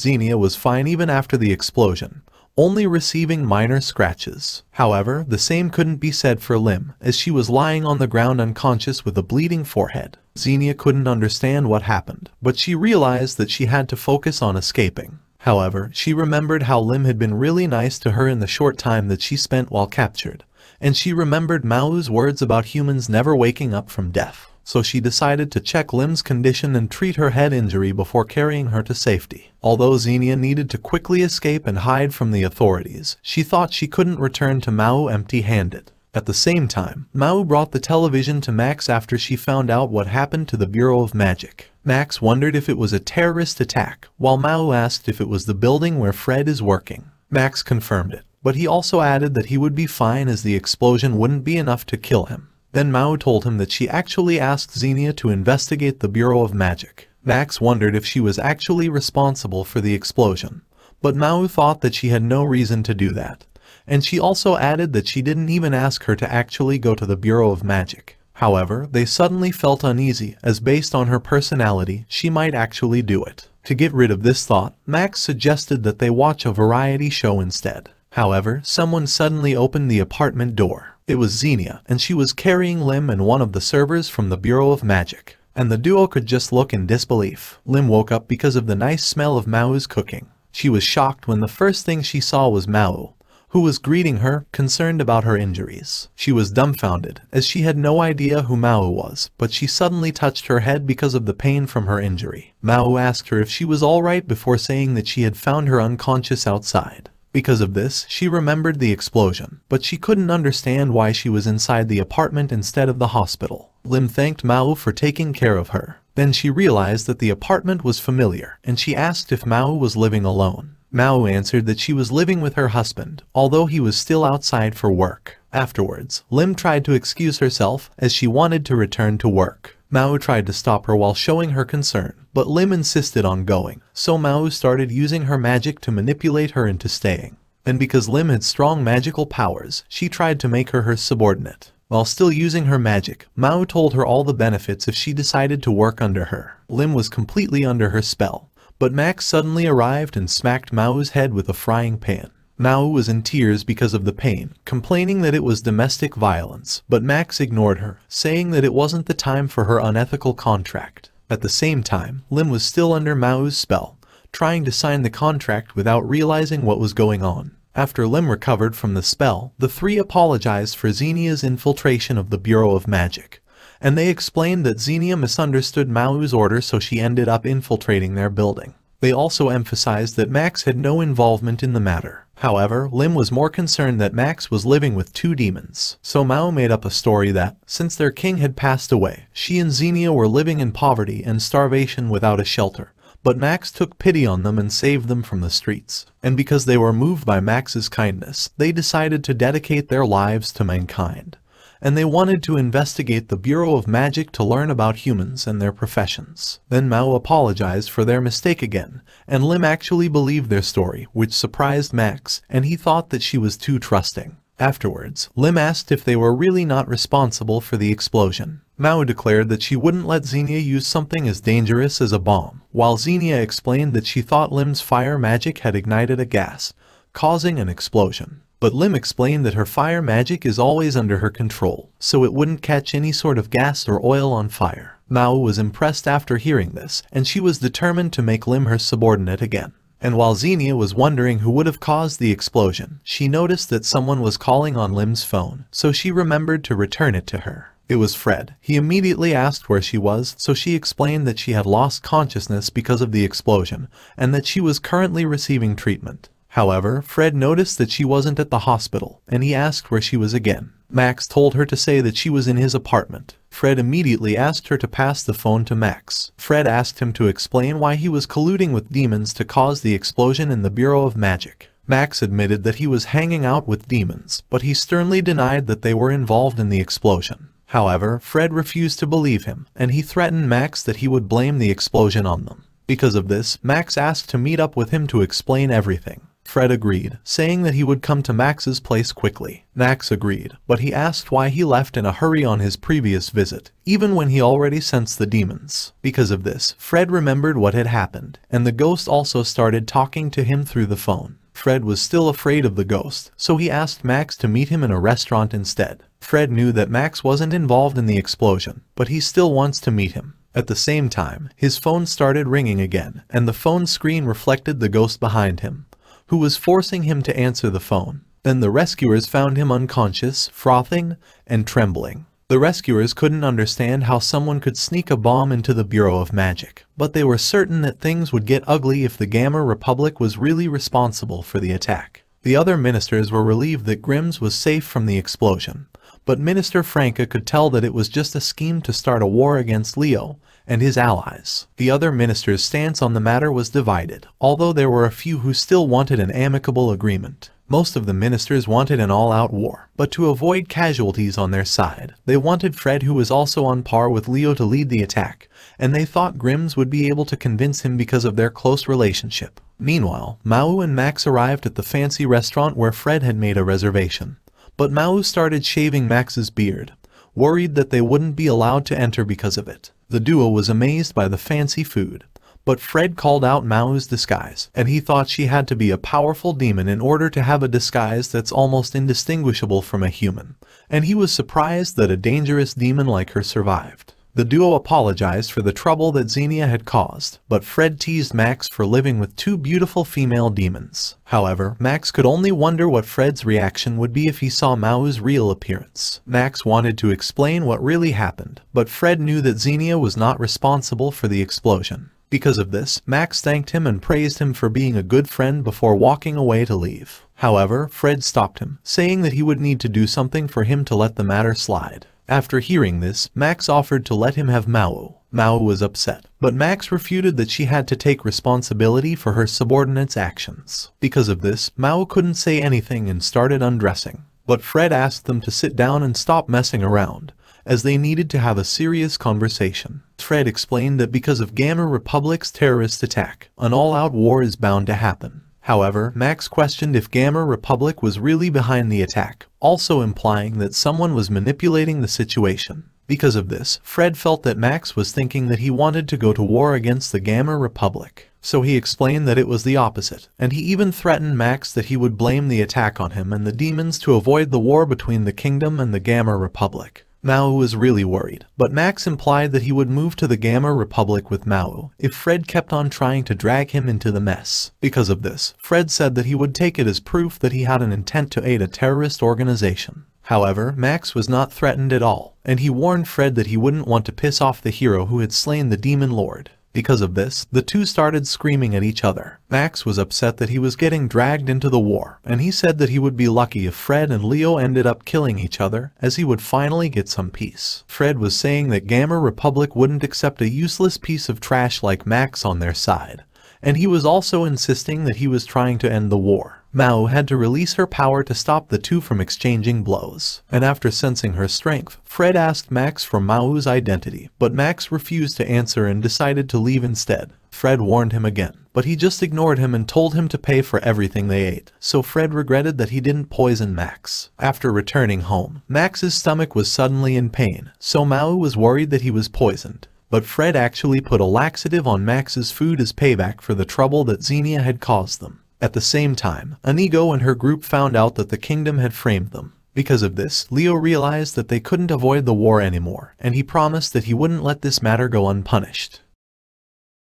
Xenia was fine even after the explosion, only receiving minor scratches. However, the same couldn't be said for Lim, as she was lying on the ground unconscious with a bleeding forehead. Xenia couldn't understand what happened, but she realized that she had to focus on escaping. However, she remembered how Lim had been really nice to her in the short time that she spent while captured, and she remembered Maou's words about humans never waking up from death. So she decided to check Lim's condition and treat her head injury before carrying her to safety. Although Xenia needed to quickly escape and hide from the authorities, she thought she couldn't return to Maou empty-handed. At the same time, Maou brought the television to Max after she found out what happened to the Bureau of Magic. Max wondered if it was a terrorist attack, while Maou asked if it was the building where Fred is working. Max confirmed it, but he also added that he would be fine as the explosion wouldn't be enough to kill him. Then Maou told him that she actually asked Xenia to investigate the Bureau of Magic. Max wondered if she was actually responsible for the explosion, but Maou thought that she had no reason to do that. And she also added that she didn't even ask her to actually go to the Bureau of Magic. However, they suddenly felt uneasy, as based on her personality, she might actually do it. To get rid of this thought, Max suggested that they watch a variety show instead. However, someone suddenly opened the apartment door. It was Xenia, and she was carrying Lim and one of the servers from the Bureau of Magic. And the duo could just look in disbelief. Lim woke up because of the nice smell of Maou's cooking. She was shocked when the first thing she saw was Maou, who was greeting her, concerned about her injuries. She was dumbfounded, as she had no idea who Maou was, but she suddenly touched her head because of the pain from her injury. Maou asked her if she was alright before saying that she had found her unconscious outside. Because of this, she remembered the explosion, but she couldn't understand why she was inside the apartment instead of the hospital. Lim thanked Maou for taking care of her. Then she realized that the apartment was familiar, and she asked if Maou was living alone. Maou answered that she was living with her husband, although he was still outside for work. Afterwards, Lim tried to excuse herself, as she wanted to return to work. Maou tried to stop her while showing her concern, but Lim insisted on going, so Maou started using her magic to manipulate her into staying. And because Lim had strong magical powers, she tried to make her her subordinate. While still using her magic, Maou told her all the benefits if she decided to work under her. Lim was completely under her spell, but Max suddenly arrived and smacked Maou's head with a frying pan. Maou was in tears because of the pain, complaining that it was domestic violence, but Max ignored her, saying that it wasn't the time for her unethical contract. At the same time, Lim was still under Maou's spell, trying to sign the contract without realizing what was going on. After Lim recovered from the spell, the three apologized for Xenia's infiltration of the Bureau of Magic, and they explained that Xenia misunderstood Maou's order, so she ended up infiltrating their building. They also emphasized that Max had no involvement in the matter. However, Lim was more concerned that Max was living with two demons. So Maou made up a story that, since their king had passed away, she and Xenia were living in poverty and starvation without a shelter. But Max took pity on them and saved them from the streets. And because they were moved by Max's kindness, they decided to dedicate their lives to mankind. And they wanted to investigate the Bureau of Magic to learn about humans and their professions. Then Maou apologized for their mistake again, and Lim actually believed their story, which surprised Max, and he thought that she was too trusting. Afterwards, Lim asked if they were really not responsible for the explosion. Maou declared that she wouldn't let Xenia use something as dangerous as a bomb, while Xenia explained that she thought Lim's fire magic had ignited a gas, causing an explosion. But Lim explained that her fire magic is always under her control, so it wouldn't catch any sort of gas or oil on fire. Maou was impressed after hearing this, and she was determined to make Lim her subordinate again. And while Xenia was wondering who would have caused the explosion, she noticed that someone was calling on Lim's phone, so she remembered to return it to her. It was Fred. He immediately asked where she was, so she explained that she had lost consciousness because of the explosion, and that she was currently receiving treatment. However, Fred noticed that she wasn't at the hospital, and he asked where she was again. Max told her to say that she was in his apartment. Fred immediately asked her to pass the phone to Max. Fred asked him to explain why he was colluding with demons to cause the explosion in the Bureau of Magic. Max admitted that he was hanging out with demons, but he sternly denied that they were involved in the explosion. However, Fred refused to believe him, and he threatened Max that he would blame the explosion on them. Because of this, Max asked to meet up with him to explain everything. Fred agreed, saying that he would come to Max's place quickly. Max agreed, but he asked why he left in a hurry on his previous visit, even when he already sensed the demons. Because of this, Fred remembered what had happened, and the ghost also started talking to him through the phone. Fred was still afraid of the ghost, so he asked Max to meet him in a restaurant instead. Fred knew that Max wasn't involved in the explosion, but he still wants to meet him. At the same time, his phone started ringing again, and the phone screen reflected the ghost behind him, who was forcing him to answer the phone. Then the rescuers found him unconscious, frothing, and trembling. The rescuers couldn't understand how someone could sneak a bomb into the Bureau of Magic, but they were certain that things would get ugly if the Gamma Republic was really responsible for the attack. The other ministers were relieved that Grimm's was safe from the explosion, but Minister Franca could tell that it was just a scheme to start a war against Leo and his allies. The other ministers' stance on the matter was divided, although there were a few who still wanted an amicable agreement. Most of the ministers wanted an all-out war, but to avoid casualties on their side, they wanted Fred, who was also on par with Leo, to lead the attack, and they thought Grimm's would be able to convince him because of their close relationship. Meanwhile, Maou and Max arrived at the fancy restaurant where Fred had made a reservation, but Maou started shaving Max's beard, worried that they wouldn't be allowed to enter because of it. The duo was amazed by the fancy food, but Fred called out Maou's disguise, and he thought she had to be a powerful demon in order to have a disguise that's almost indistinguishable from a human, and he was surprised that a dangerous demon like her survived. The duo apologized for the trouble that Xenia had caused, but Fred teased Max for living with two beautiful female demons. However, Max could only wonder what Fred's reaction would be if he saw Maou's real appearance. Max wanted to explain what really happened, but Fred knew that Xenia was not responsible for the explosion. Because of this, Max thanked him and praised him for being a good friend before walking away to leave. However, Fred stopped him, saying that he would need to do something for him to let the matter slide. After hearing this, Max offered to let him have Maou. Maou was upset, but Max refuted that she had to take responsibility for her subordinates' actions. Because of this, Maou couldn't say anything and started undressing. But Fred asked them to sit down and stop messing around, as they needed to have a serious conversation. Fred explained that because of Gamma Republic's terrorist attack, an all-out war is bound to happen. However, Max questioned if Gamma Republic was really behind the attack, also implying that someone was manipulating the situation. Because of this, Fred felt that Max was thinking that he wanted to go to war against the Gamma Republic. So he explained that it was the opposite, and he even threatened Max that he would blame the attack on him and the demons to avoid the war between the kingdom and the Gamma Republic. Maou was really worried, but Max implied that he would move to the Gamma Republic with Maou if Fred kept on trying to drag him into the mess. Because of this, Fred said that he would take it as proof that he had an intent to aid a terrorist organization. However, Max was not threatened at all, and he warned Fred that he wouldn't want to piss off the hero who had slain the demon lord. Because of this, the two started screaming at each other. Max was upset that he was getting dragged into the war, and he said that he would be lucky if Fred and Leo ended up killing each other, as he would finally get some peace. Fred was saying that Gamma Republic wouldn't accept a useless piece of trash like Max on their side, and he was also insisting that he was trying to end the war. Maou had to release her power to stop the two from exchanging blows, and after sensing her strength, Fred asked Max for Maou's identity, but Max refused to answer and decided to leave instead. Fred warned him again, but he just ignored him and told him to pay for everything they ate, so Fred regretted that he didn't poison Max. After returning home, Max's stomach was suddenly in pain, so Maou was worried that he was poisoned. But Fred actually put a laxative on Max's food as payback for the trouble that Xenia had caused them. At the same time, Inigo and her group found out that the kingdom had framed them. Because of this, Leo realized that they couldn't avoid the war anymore, and he promised that he wouldn't let this matter go unpunished.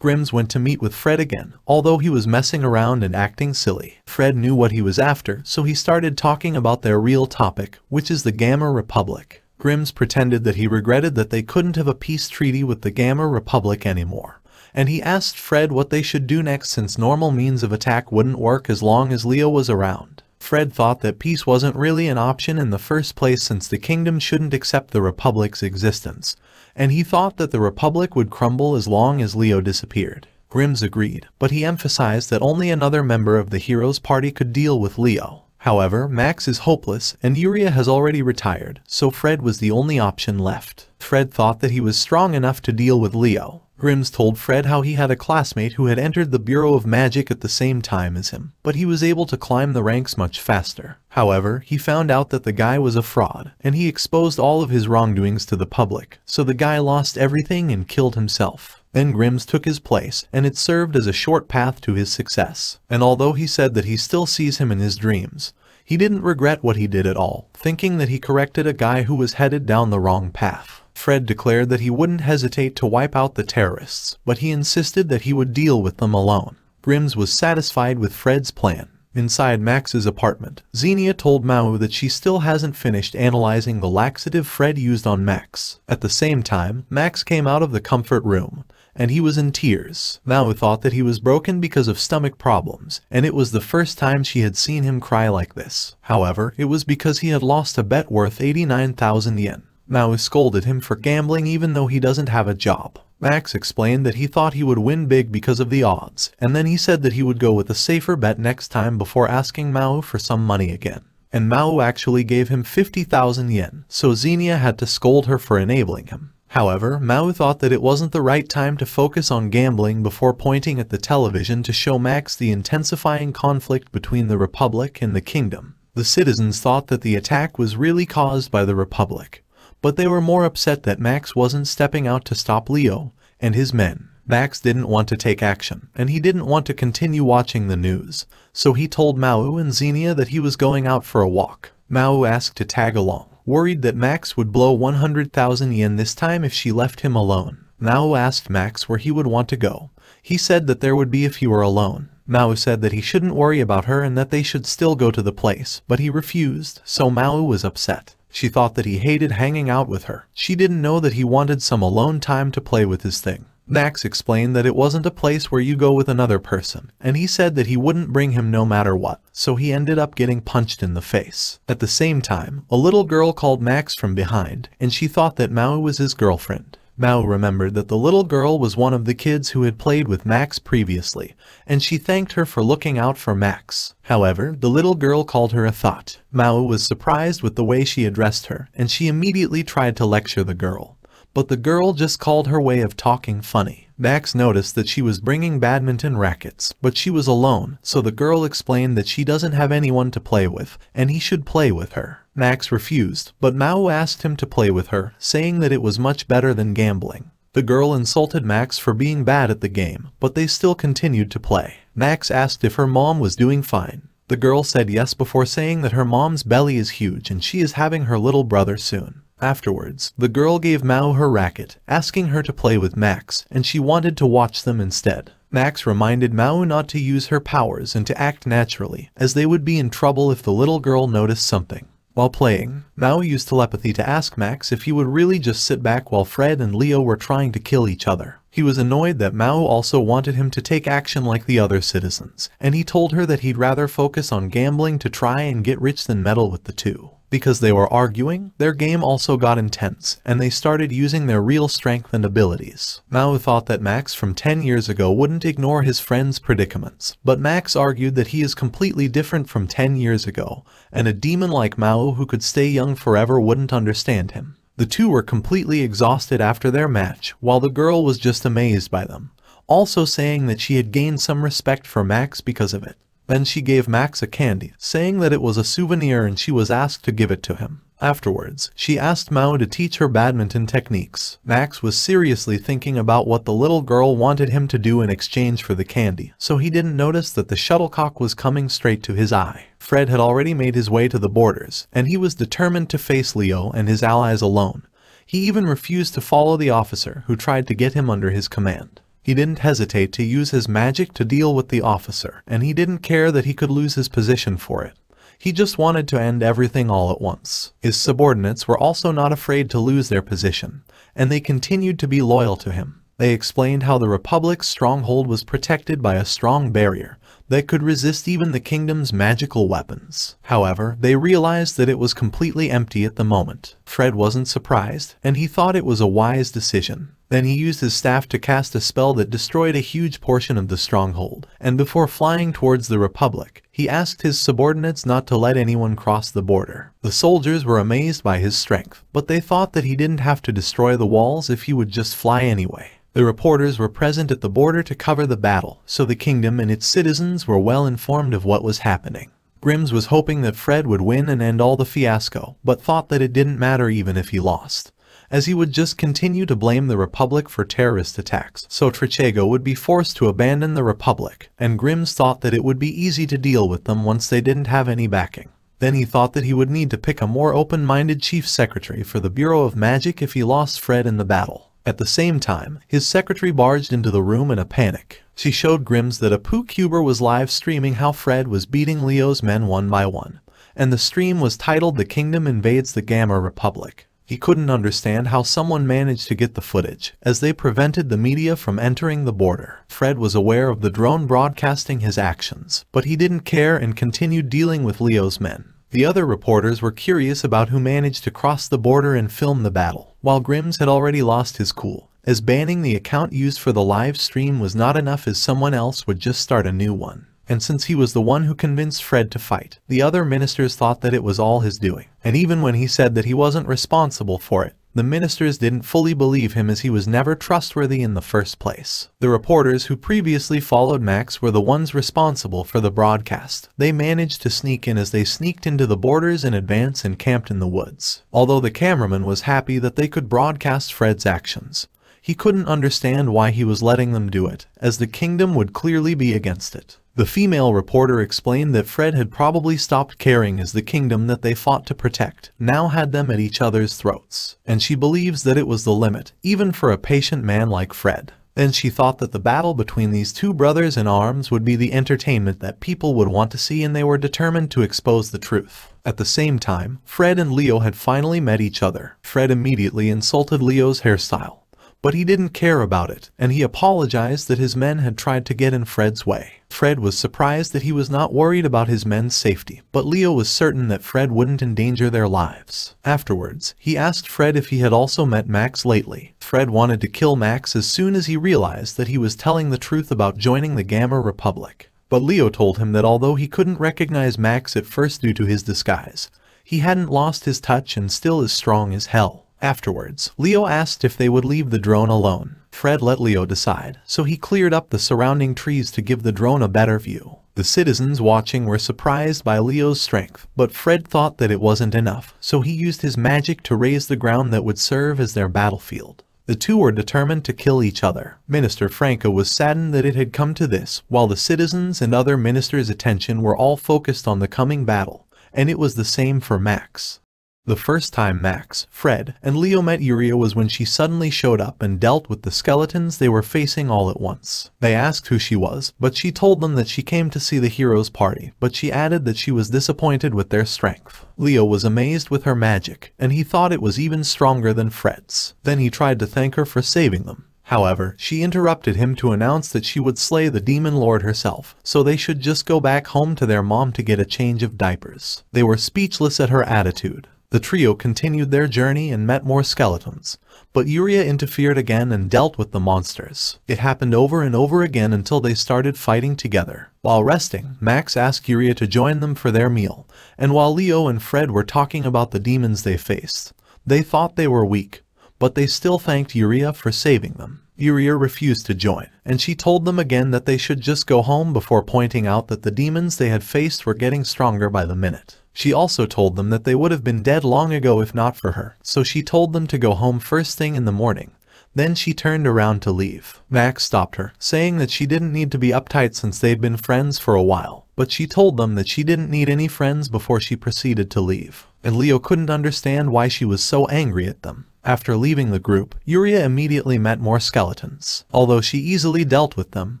Grimm's went to meet with Fred again, although he was messing around and acting silly. Fred knew what he was after, so he started talking about their real topic, which is the Gamma Republic. Grimm's pretended that he regretted that they couldn't have a peace treaty with the Gamma Republic anymore, and he asked Fred what they should do next since normal means of attack wouldn't work as long as Leo was around. Fred thought that peace wasn't really an option in the first place since the kingdom shouldn't accept the Republic's existence, and he thought that the Republic would crumble as long as Leo disappeared. Grimm's agreed, but he emphasized that only another member of the hero's party could deal with Leo. However, Max is hopeless and Yuria has already retired, so Fred was the only option left. Fred thought that he was strong enough to deal with Leo. Grims told Fred how he had a classmate who had entered the Bureau of Magic at the same time as him, but he was able to climb the ranks much faster. However, he found out that the guy was a fraud, and he exposed all of his wrongdoings to the public, so the guy lost everything and killed himself. Then Grims took his place, and it served as a short path to his success. And although he said that he still sees him in his dreams, he didn't regret what he did at all, thinking that he corrected a guy who was headed down the wrong path. Fred declared that he wouldn't hesitate to wipe out the terrorists, but he insisted that he would deal with them alone. Grims was satisfied with Fred's plan. Inside Max's apartment, Xenia told Maou that she still hasn't finished analyzing the laxative Fred used on Max. At the same time, Max came out of the comfort room, and he was in tears. Maou thought that he was broken because of stomach problems, and it was the first time she had seen him cry like this. However, it was because he had lost a bet worth 89,000 yen. Maou scolded him for gambling even though he doesn't have a job. Max explained that he thought he would win big because of the odds, and then he said that he would go with a safer bet next time before asking Maou for some money again. And Maou actually gave him 50,000 yen, so Xenia had to scold her for enabling him. However, Maou thought that it wasn't the right time to focus on gambling before pointing at the television to show Max the intensifying conflict between the Republic and the Kingdom. The citizens thought that the attack was really caused by the Republic, but they were more upset that Max wasn't stepping out to stop Leo and his men. Max didn't want to take action, and he didn't want to continue watching the news, so he told Maou and Xenia that he was going out for a walk. Maou asked to tag along, worried that Max would blow 100,000 yen this time if she left him alone. Maou asked Max where he would want to go. He said that there would be if he were alone. Maou said that he shouldn't worry about her and that they should still go to the place, but he refused, so Maou was upset. She thought that he hated hanging out with her. She didn't know that he wanted some alone time to play with his thing. Max explained that it wasn't a place where you go with another person, and he said that he wouldn't bring him no matter what, so he ended up getting punched in the face. At the same time, a little girl called Max from behind, and she thought that Maou was his girlfriend. Maou remembered that the little girl was one of the kids who had played with Max previously, and she thanked her for looking out for Max. However, the little girl called her a thought. Maou was surprised with the way she addressed her, and she immediately tried to lecture the girl. But the girl just called her way of talking funny. Max noticed that she was bringing badminton rackets, but she was alone, so the girl explained that she doesn't have anyone to play with, and he should play with her. Max refused, but Maou asked him to play with her, saying that it was much better than gambling. The girl insulted Max for being bad at the game, but they still continued to play. Max asked if her mom was doing fine. The girl said yes before saying that her mom's belly is huge and she is having her little brother soon. Afterwards, the girl gave Maou her racket, asking her to play with Max, and she wanted to watch them instead. Max reminded Maou not to use her powers and to act naturally, as they would be in trouble if the little girl noticed something. While playing, Maou used telepathy to ask Max if he would really just sit back while Fred and Leo were trying to kill each other. He was annoyed that Maou also wanted him to take action like the other citizens, and he told her that he'd rather focus on gambling to try and get rich than meddle with the two. Because they were arguing, their game also got intense, and they started using their real strength and abilities. Maou thought that Max from 10 years ago wouldn't ignore his friend's predicaments, but Max argued that he is completely different from 10 years ago, and a demon like Maou who could stay young forever wouldn't understand him. The two were completely exhausted after their match, while the girl was just amazed by them, also saying that she had gained some respect for Max because of it. Then she gave Max a candy, saying that it was a souvenir and she was asked to give it to him. Afterwards, she asked Maou to teach her badminton techniques. Max was seriously thinking about what the little girl wanted him to do in exchange for the candy, so he didn't notice that the shuttlecock was coming straight to his eye. Fred had already made his way to the borders, and he was determined to face Leo and his allies alone. He even refused to follow the officer who tried to get him under his command. He didn't hesitate to use his magic to deal with the officer, and he didn't care that he could lose his position for it. He just wanted to end everything all at once. His subordinates were also not afraid to lose their position, and they continued to be loyal to him. They explained how the Republic's stronghold was protected by a strong barrier that could resist even the kingdom's magical weapons. However, they realized that it was completely empty at the moment. Fred wasn't surprised, and he thought it was a wise decision. Then he used his staff to cast a spell that destroyed a huge portion of the stronghold, and before flying towards the Republic, he asked his subordinates not to let anyone cross the border. The soldiers were amazed by his strength, but they thought that he didn't have to destroy the walls if he would just fly anyway. The reporters were present at the border to cover the battle, so the kingdom and its citizens were well informed of what was happening. Grims was hoping that Fred would win and end all the fiasco, but thought that it didn't matter even if he lost, as he would just continue to blame the Republic for terrorist attacks, so Trichego would be forced to abandon the Republic, and Grims thought that it would be easy to deal with them once they didn't have any backing. Then he thought that he would need to pick a more open-minded chief secretary for the Bureau of Magic if he lost Fred in the battle. At the same time, his secretary barged into the room in a panic. She showed Grims that a PooCuber was live streaming how Fred was beating Leo's men one by one, and the stream was titled "The Kingdom Invades the Gamma Republic." He couldn't understand how someone managed to get the footage, as they prevented the media from entering the border. Fred was aware of the drone broadcasting his actions, but he didn't care and continued dealing with Leo's men. The other reporters were curious about who managed to cross the border and film the battle, while Grims had already lost his cool, as banning the account used for the live stream was not enough, as someone else would just start a new one. And since he was the one who convinced Fred to fight, the other ministers thought that it was all his doing. And even when he said that he wasn't responsible for it, the ministers didn't fully believe him, as he was never trustworthy in the first place. The reporters who previously followed Max were the ones responsible for the broadcast. They managed to sneak in as they sneaked into the borders in advance and camped in the woods. Although the cameraman was happy that they could broadcast Fred's actions, he couldn't understand why he was letting them do it, as the kingdom would clearly be against it. The female reporter explained that Fred had probably stopped caring, as the kingdom that they fought to protect now had them at each other's throats, and she believes that it was the limit, even for a patient man like Fred. Then she thought that the battle between these two brothers in arms would be the entertainment that people would want to see, and they were determined to expose the truth. At the same time, Fred and Leo had finally met each other. Fred immediately insulted Leo's hairstyle, but he didn't care about it, and he apologized that his men had tried to get in Fred's way. Fred was surprised that he was not worried about his men's safety, but Leo was certain that Fred wouldn't endanger their lives. Afterwards, he asked Fred if he had also met Max lately. Fred wanted to kill Max as soon as he realized that he was telling the truth about joining the Gamma Republic. But Leo told him that although he couldn't recognize Max at first due to his disguise, he hadn't lost his touch and still is strong as hell. Afterwards, Leo asked if they would leave the drone alone. Fred let Leo decide, so he cleared up the surrounding trees to give the drone a better view. The citizens watching were surprised by Leo's strength, but Fred thought that it wasn't enough, so he used his magic to raise the ground that would serve as their battlefield. The two were determined to kill each other. Minister Franco was saddened that it had come to this, while the citizens and other ministers' attention were all focused on the coming battle, and it was the same for Max. The first time Max, Fred, and Leo met Yuria was when she suddenly showed up and dealt with the skeletons they were facing all at once. They asked who she was, but she told them that she came to see the heroes' party, but she added that she was disappointed with their strength. Leo was amazed with her magic, and he thought it was even stronger than Fred's. Then he tried to thank her for saving them. However, she interrupted him to announce that she would slay the Demon Lord herself, so they should just go back home to their mom to get a change of diapers. They were speechless at her attitude. The trio continued their journey and met more skeletons, but Yuria interfered again and dealt with the monsters. It happened over and over again until they started fighting together. While resting, Max asked Yuria to join them for their meal, and while Leo and Fred were talking about the demons they faced, they thought they were weak, but they still thanked Yuria for saving them. Yuria refused to join, and she told them again that they should just go home before pointing out that the demons they had faced were getting stronger by the minute. She also told them that they would have been dead long ago if not for her, so she told them to go home first thing in the morning. Then she turned around to leave. Max stopped her, saying that she didn't need to be uptight since they'd been friends for a while, but she told them that she didn't need any friends before she proceeded to leave. And Leo couldn't understand why she was so angry at them. After leaving the group, Yuria immediately met more skeletons. Although she easily dealt with them,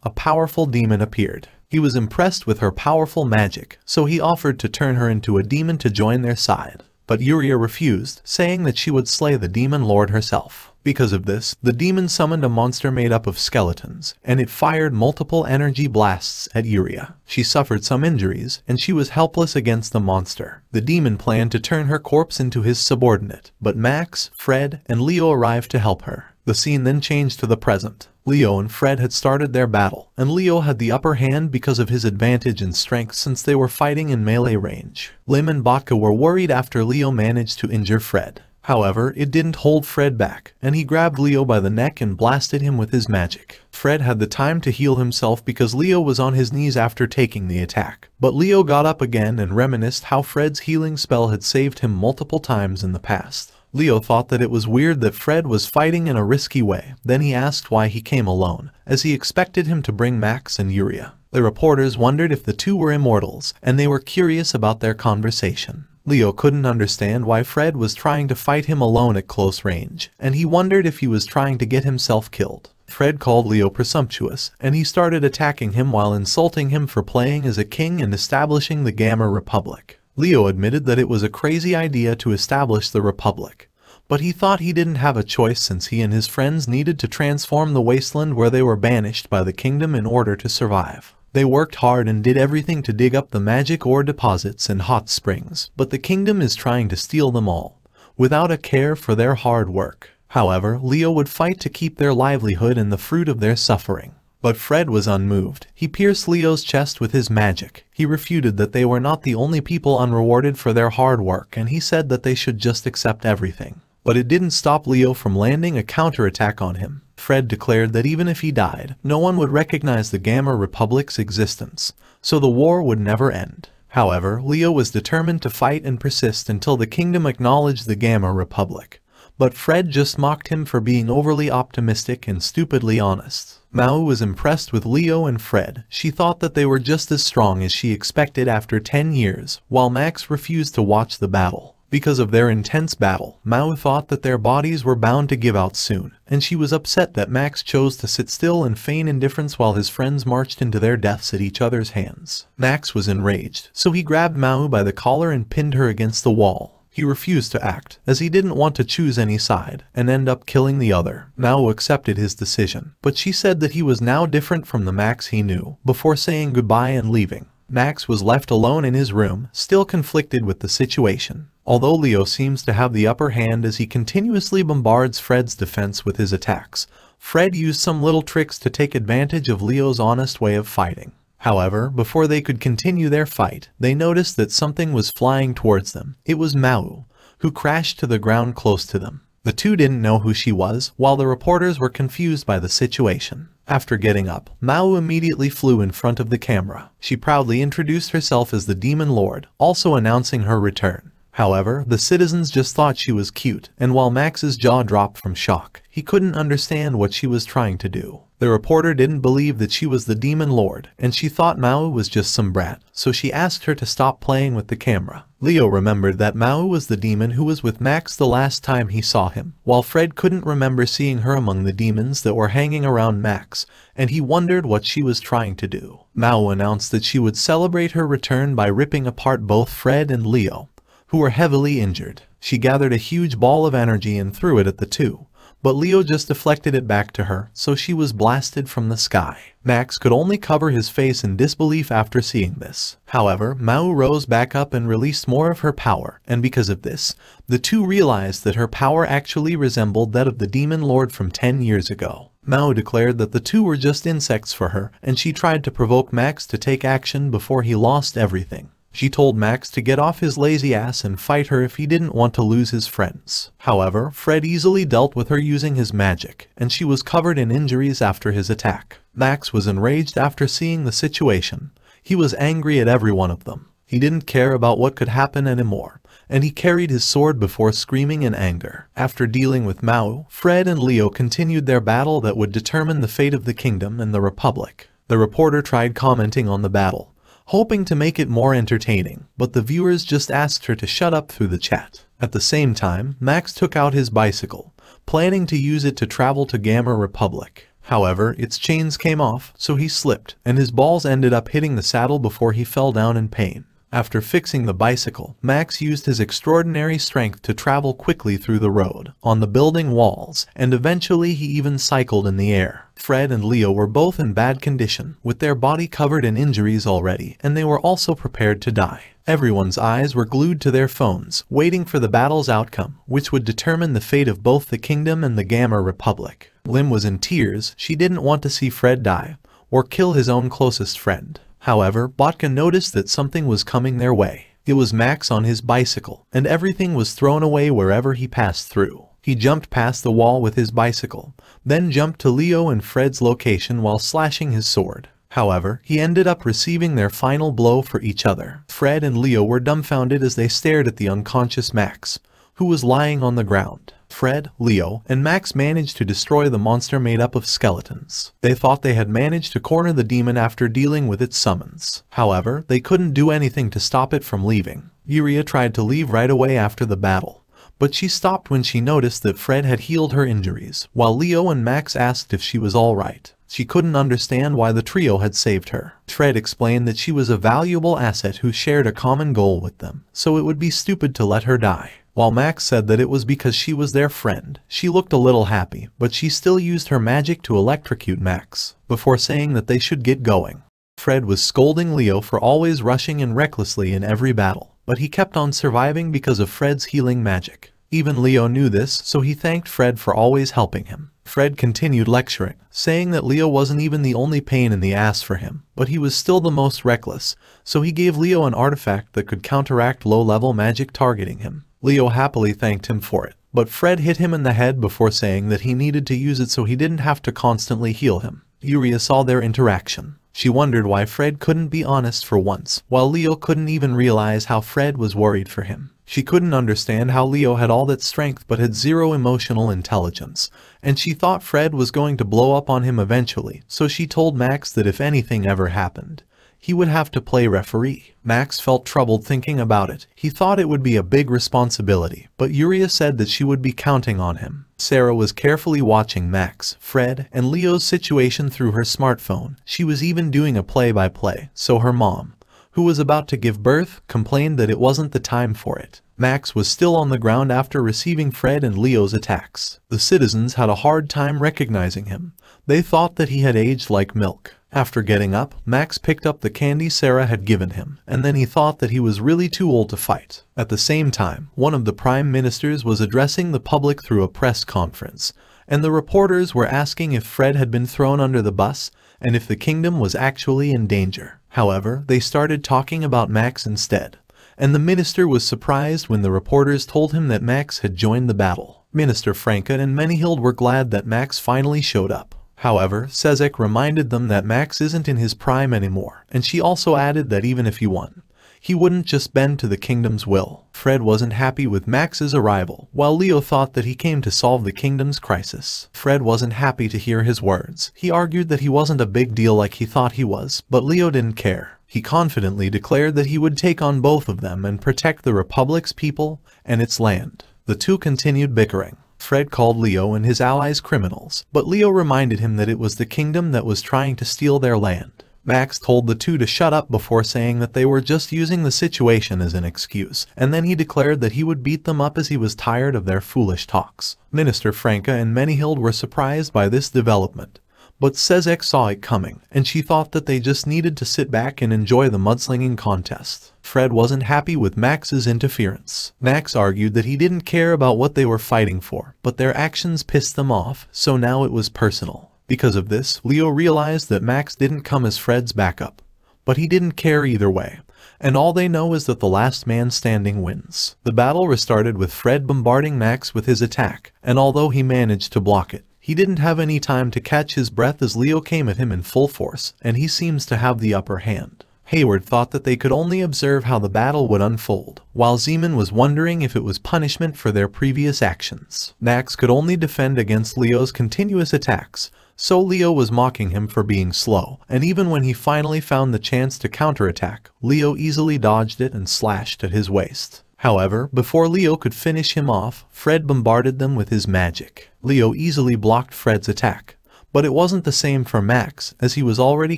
a powerful demon appeared. He was impressed with her powerful magic, so he offered to turn her into a demon to join their side. But Yuria refused, saying that she would slay the Demon Lord herself. Because of this, the demon summoned a monster made up of skeletons, and it fired multiple energy blasts at Yuria. She suffered some injuries, and she was helpless against the monster. The demon planned to turn her corpse into his subordinate, but Max, Fred, and Leo arrived to help her. The scene then changed to the present. Leo and Fred had started their battle, and Leo had the upper hand because of his advantage in strength since they were fighting in melee range. Lim and Botka were worried after Leo managed to injure Fred. However, it didn't hold Fred back, and he grabbed Leo by the neck and blasted him with his magic. Fred had the time to heal himself because Leo was on his knees after taking the attack. But Leo got up again and reminisced how Fred's healing spell had saved him multiple times in the past. Leo thought that it was weird that Fred was fighting in a risky way. Then he asked why he came alone, as he expected him to bring Max and Yuria. The reporters wondered if the two were immortals, and they were curious about their conversation. Leo couldn't understand why Fred was trying to fight him alone at close range, and he wondered if he was trying to get himself killed. Fred called Leo presumptuous, and he started attacking him while insulting him for playing as a king and establishing the Gamma Republic. Leo admitted that it was a crazy idea to establish the Republic, but he thought he didn't have a choice since he and his friends needed to transform the wasteland where they were banished by the kingdom in order to survive. They worked hard and did everything to dig up the magic ore deposits and hot springs, but the kingdom is trying to steal them all, without a care for their hard work. However, Leo would fight to keep their livelihood and the fruit of their suffering. But Fred was unmoved. He pierced Leo's chest with his magic. He refuted that they were not the only people unrewarded for their hard work, and he said that they should just accept everything. But it didn't stop Leo from landing a counterattack on him. Fred declared that even if he died, no one would recognize the Gamma Republic's existence, so the war would never end. However, Leo was determined to fight and persist until the kingdom acknowledged the Gamma Republic. But Fred just mocked him for being overly optimistic and stupidly honest. Maou was impressed with Leo and Fred. She thought that they were just as strong as she expected after 10 years, while Max refused to watch the battle. Because of their intense battle, Maou thought that their bodies were bound to give out soon, and she was upset that Max chose to sit still and feign indifference while his friends marched into their deaths at each other's hands. Max was enraged, so he grabbed Maou by the collar and pinned her against the wall. He refused to act, as he didn't want to choose any side, and end up killing the other. Maou accepted his decision, but she said that he was now different from the Max he knew, before saying goodbye and leaving. Max was left alone in his room, still conflicted with the situation. Although Leo seems to have the upper hand as he continuously bombards Fred's defense with his attacks, Fred used some little tricks to take advantage of Leo's honest way of fighting. However, before they could continue their fight, they noticed that something was flying towards them. It was Maou, who crashed to the ground close to them. The two didn't know who she was, while the reporters were confused by the situation. After getting up, Maou immediately flew in front of the camera. She proudly introduced herself as the Demon Lord, also announcing her return. However, the citizens just thought she was cute, and while Max's jaw dropped from shock, he couldn't understand what she was trying to do. The reporter didn't believe that she was the Demon Lord, and she thought Maou was just some brat, so she asked her to stop playing with the camera. Leo remembered that Maou was the demon who was with Max the last time he saw him, while Fred couldn't remember seeing her among the demons that were hanging around Max, and he wondered what she was trying to do. Maou announced that she would celebrate her return by ripping apart both Fred and Leo, who were heavily injured. She gathered a huge ball of energy and threw it at the two, but Leo just deflected it back to her, so she was blasted from the sky. Max could only cover his face in disbelief after seeing this. However, Maou rose back up and released more of her power, and because of this, the two realized that her power actually resembled that of the Demon Lord from 10 years ago. Maou declared that the two were just insects for her, and she tried to provoke Max to take action before he lost everything. She told Max to get off his lazy ass and fight her if he didn't want to lose his friends. However, Fred easily dealt with her using his magic, and she was covered in injuries after his attack. Max was enraged after seeing the situation. He was angry at every one of them. He didn't care about what could happen anymore, and he carried his sword before screaming in anger. After dealing with Maou, Fred and Leo continued their battle that would determine the fate of the kingdom and the Republic. The reporter tried commenting on the battle, hoping to make it more entertaining, but the viewers just asked her to shut up through the chat. At the same time, Max took out his bicycle, planning to use it to travel to Gamma Republic. However, its chains came off, so he slipped, and his balls ended up hitting the saddle before he fell down in pain. After fixing the bicycle, Max used his extraordinary strength to travel quickly through the road, on the building walls, and eventually he even cycled in the air. Fred and Leo were both in bad condition, with their body covered in injuries already, and they were also prepared to die. Everyone's eyes were glued to their phones, waiting for the battle's outcome, which would determine the fate of both the kingdom and the Gamma Republic. Lim was in tears. She didn't want to see Fred die, or kill his own closest friend. However, Botka noticed that something was coming their way. It was Max on his bicycle, and everything was thrown away wherever he passed through. He jumped past the wall with his bicycle, then jumped to Leo and Fred's location while slashing his sword. However, he ended up receiving their final blow for each other. Fred and Leo were dumbfounded as they stared at the unconscious Max, who was lying on the ground. Fred, Leo, and Max managed to destroy the monster made up of skeletons. They thought they had managed to corner the demon after dealing with its summons. However, they couldn't do anything to stop it from leaving. Yuusha tried to leave right away after the battle, but she stopped when she noticed that Fred had healed her injuries, while Leo and Max asked if she was alright. She couldn't understand why the trio had saved her. Fred explained that she was a valuable asset who shared a common goal with them, so it would be stupid to let her die. While Max said that it was because she was their friend. She looked a little happy, but she still used her magic to electrocute Max, before saying that they should get going. Fred was scolding Leo for always rushing and recklessly in every battle, but he kept on surviving because of Fred's healing magic. Even Leo knew this, so he thanked Fred for always helping him. Fred continued lecturing, saying that Leo wasn't even the only pain in the ass for him, but he was still the most reckless, so he gave Leo an artifact that could counteract low-level magic targeting him. Leo happily thanked him for it, but Fred hit him in the head before saying that he needed to use it so he didn't have to constantly heal him. Yuusha saw their interaction. She wondered why Fred couldn't be honest for once, while Leo couldn't even realize how Fred was worried for him. She couldn't understand how Leo had all that strength but had zero emotional intelligence, and she thought Fred was going to blow up on him eventually, so she told Max that if anything ever happened, he would have to play referee. Max felt troubled thinking about it. He thought it would be a big responsibility, but Yuusha said that she would be counting on him. Sarah was carefully watching Max, Fred, and Leo's situation through her smartphone. She was even doing a play-by-play, so her mom, who was about to give birth, complained that it wasn't the time for it. Max was still on the ground after receiving Fred and Leo's attacks. The citizens had a hard time recognizing him. They thought that he had aged like milk. After getting up, Max picked up the candy Sarah had given him, and then he thought that he was really too old to fight. At the same time, one of the prime ministers was addressing the public through a press conference, and the reporters were asking if Fred had been thrown under the bus and if the kingdom was actually in danger. However, they started talking about Max instead, and the minister was surprised when the reporters told him that Max had joined the battle. Minister Franca and Menihild were glad that Max finally showed up. However, Sezek reminded them that Max isn't in his prime anymore, and she also added that even if he won, he wouldn't just bend to the kingdom's will. Fred wasn't happy with Max's arrival, while Leo thought that he came to solve the kingdom's crisis. Fred wasn't happy to hear his words. He argued that he wasn't a big deal like he thought he was, but Leo didn't care. He confidently declared that he would take on both of them and protect the Republic's people and its land. The two continued bickering. Fred called Leo and his allies criminals, but Leo reminded him that it was the kingdom that was trying to steal their land. Max told the two to shut up before saying that they were just using the situation as an excuse, and then he declared that he would beat them up as he was tired of their foolish talks. Minister Franca and Menihild were surprised by this development, but Sezek saw it coming, and she thought that they just needed to sit back and enjoy the mudslinging contest. Fred wasn't happy with Max's interference. Max argued that he didn't care about what they were fighting for, but their actions pissed them off, so now it was personal. Because of this, Leo realized that Max didn't come as Fred's backup, but he didn't care either way, and all they know is that the last man standing wins. The battle restarted with Fred bombarding Max with his attack, and although he managed to block it, he didn't have any time to catch his breath as Leo came at him in full force, and he seems to have the upper hand. Hayward thought that they could only observe how the battle would unfold, while Zeman was wondering if it was punishment for their previous actions. Max could only defend against Leo's continuous attacks, so Leo was mocking him for being slow, and even when he finally found the chance to counterattack, Leo easily dodged it and slashed at his waist. However, before Leo could finish him off, Fred bombarded them with his magic. Leo easily blocked Fred's attack, but it wasn't the same for Max, as he was already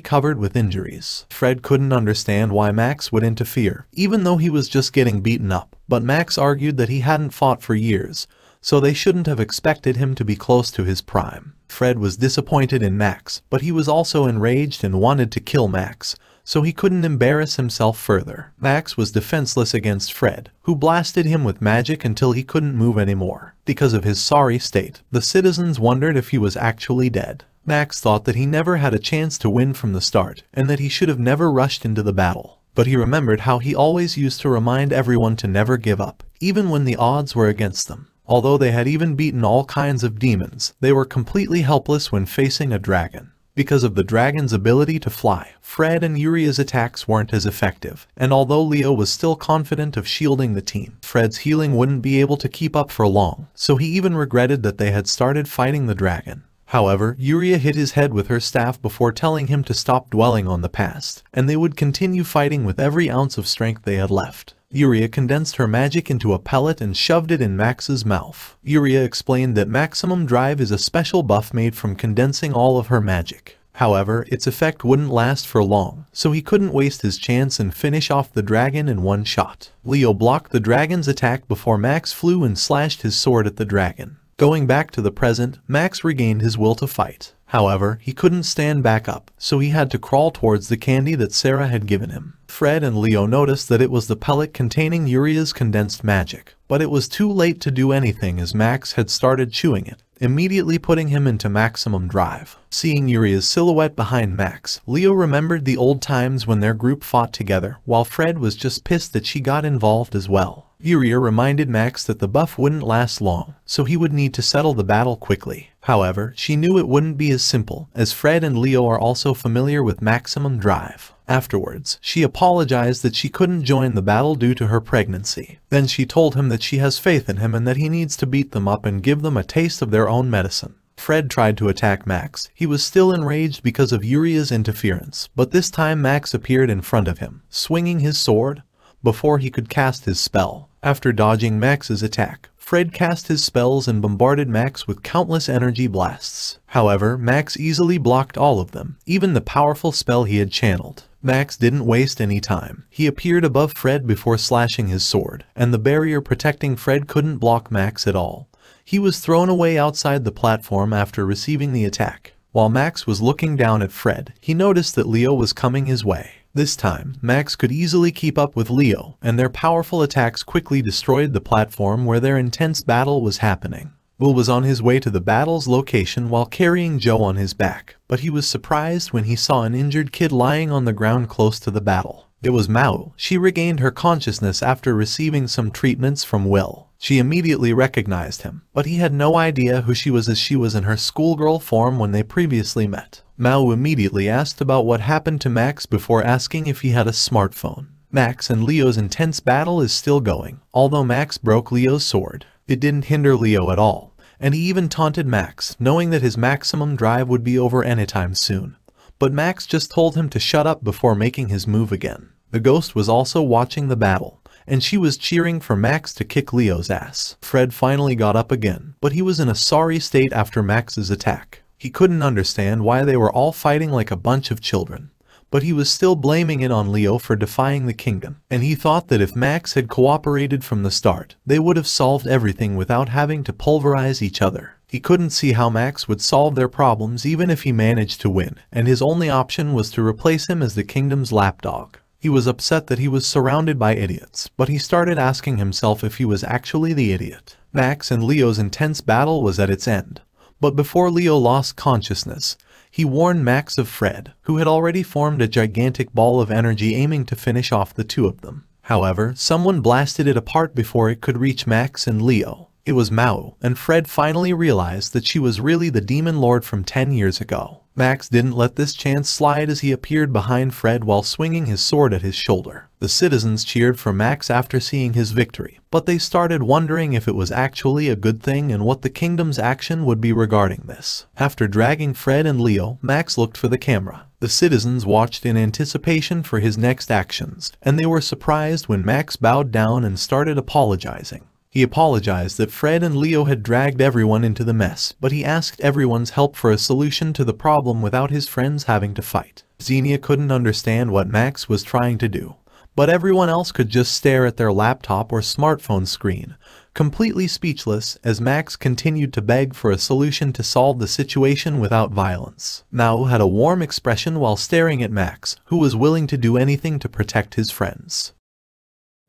covered with injuries. Fred couldn't understand why Max would interfere, even though he was just getting beaten up, but Max argued that he hadn't fought for years, so they shouldn't have expected him to be close to his prime. Fred was disappointed in Max, but he was also enraged and wanted to kill Max, so he couldn't embarrass himself further. Max was defenseless against Fred, who blasted him with magic until he couldn't move anymore. Because of his sorry state, the citizens wondered if he was actually dead. Max thought that he never had a chance to win from the start, and that he should have never rushed into the battle. but he remembered how he always used to remind everyone to never give up, even when the odds were against them. Although they had even beaten all kinds of demons, they were completely helpless when facing a dragon. Because of the dragon's ability to fly, Fred and Yuria's attacks weren't as effective, and although Leo was still confident of shielding the team, Fred's healing wouldn't be able to keep up for long, so he even regretted that they had started fighting the dragon. However, Yuria hit his head with her staff before telling him to stop dwelling on the past, and they would continue fighting with every ounce of strength they had left. Yuria condensed her magic into a pellet and shoved it in Max's mouth. Yuria explained that Maximum Drive is a special buff made from condensing all of her magic. However, its effect wouldn't last for long, so he couldn't waste his chance and finish off the dragon in one shot. Leo blocked the dragon's attack before Max flew and slashed his sword at the dragon. Going back to the present, Max regained his will to fight. However, he couldn't stand back up, so he had to crawl towards the candy that Sarah had given him. Fred and Leo noticed that it was the pellet containing Yuria's condensed magic, but it was too late to do anything as Max had started chewing it, immediately putting him into maximum drive. Seeing Yuria's silhouette behind Max, Leo remembered the old times when their group fought together, while Fred was just pissed that she got involved as well. Yuria reminded Max that the buff wouldn't last long, so he would need to settle the battle quickly. However, she knew it wouldn't be as simple, as Fred and Leo are also familiar with maximum drive. Afterwards, she apologized that she couldn't join the battle due to her pregnancy. Then she told him that she has faith in him and that he needs to beat them up and give them a taste of their own medicine. Fred tried to attack Max. He was still enraged because of Yuria's interference, but this time Max appeared in front of him, swinging his sword, before he could cast his spell. After dodging Max's attack, Fred cast his spells and bombarded Max with countless energy blasts. However, Max easily blocked all of them, even the powerful spell he had channeled. Max didn't waste any time. He appeared above Fred before slashing his sword, and the barrier protecting Fred couldn't block Max at all. He was thrown away outside the platform after receiving the attack. While Max was looking down at Fred, he noticed that Leo was coming his way. This time, Max could easily keep up with Leo, and their powerful attacks quickly destroyed the platform where their intense battle was happening. Will was on his way to the battle's location while carrying Joe on his back, but he was surprised when he saw an injured kid lying on the ground close to the battle. It was Maou. She regained her consciousness after receiving some treatments from Will. She immediately recognized him, but he had no idea who she was as she was in her schoolgirl form when they previously met. Maou immediately asked about what happened to Max before asking if he had a smartphone. Max and Leo's intense battle is still going. Although Max broke Leo's sword, it didn't hinder Leo at all, and he even taunted Max, knowing that his maximum drive would be over anytime soon. But Max just told him to shut up before making his move again. The ghost was also watching the battle, and she was cheering for Max to kick Leo's ass. Fred finally got up again, but he was in a sorry state after Max's attack. He couldn't understand why they were all fighting like a bunch of children, but he was still blaming it on Leo for defying the kingdom, and he thought that if Max had cooperated from the start, they would have solved everything without having to pulverize each other. He couldn't see how Max would solve their problems even if he managed to win, and his only option was to replace him as the kingdom's lapdog. He was upset that he was surrounded by idiots, but he started asking himself if he was actually the idiot. Max and Leo's intense battle was at its end, but before Leo lost consciousness, he warned Max of Fred, who had already formed a gigantic ball of energy aiming to finish off the two of them. However, someone blasted it apart before it could reach Max and Leo. It was Maou, and Fred finally realized that she was really the demon lord from 10 years ago. Max didn't let this chance slide as he appeared behind Fred while swinging his sword at his shoulder. The citizens cheered for Max after seeing his victory, but they started wondering if it was actually a good thing and what the kingdom's action would be regarding this. After dragging Fred and Leo, Max looked for the camera. The citizens watched in anticipation for his next actions, and they were surprised when Max bowed down and started apologizing. He apologized that Fred and Leo had dragged everyone into the mess, but he asked everyone's help for a solution to the problem without his friends having to fight. Xenia couldn't understand what Max was trying to do, but everyone else could just stare at their laptop or smartphone screen, completely speechless as Max continued to beg for a solution to solve the situation without violence. Maou had a warm expression while staring at Max, who was willing to do anything to protect his friends.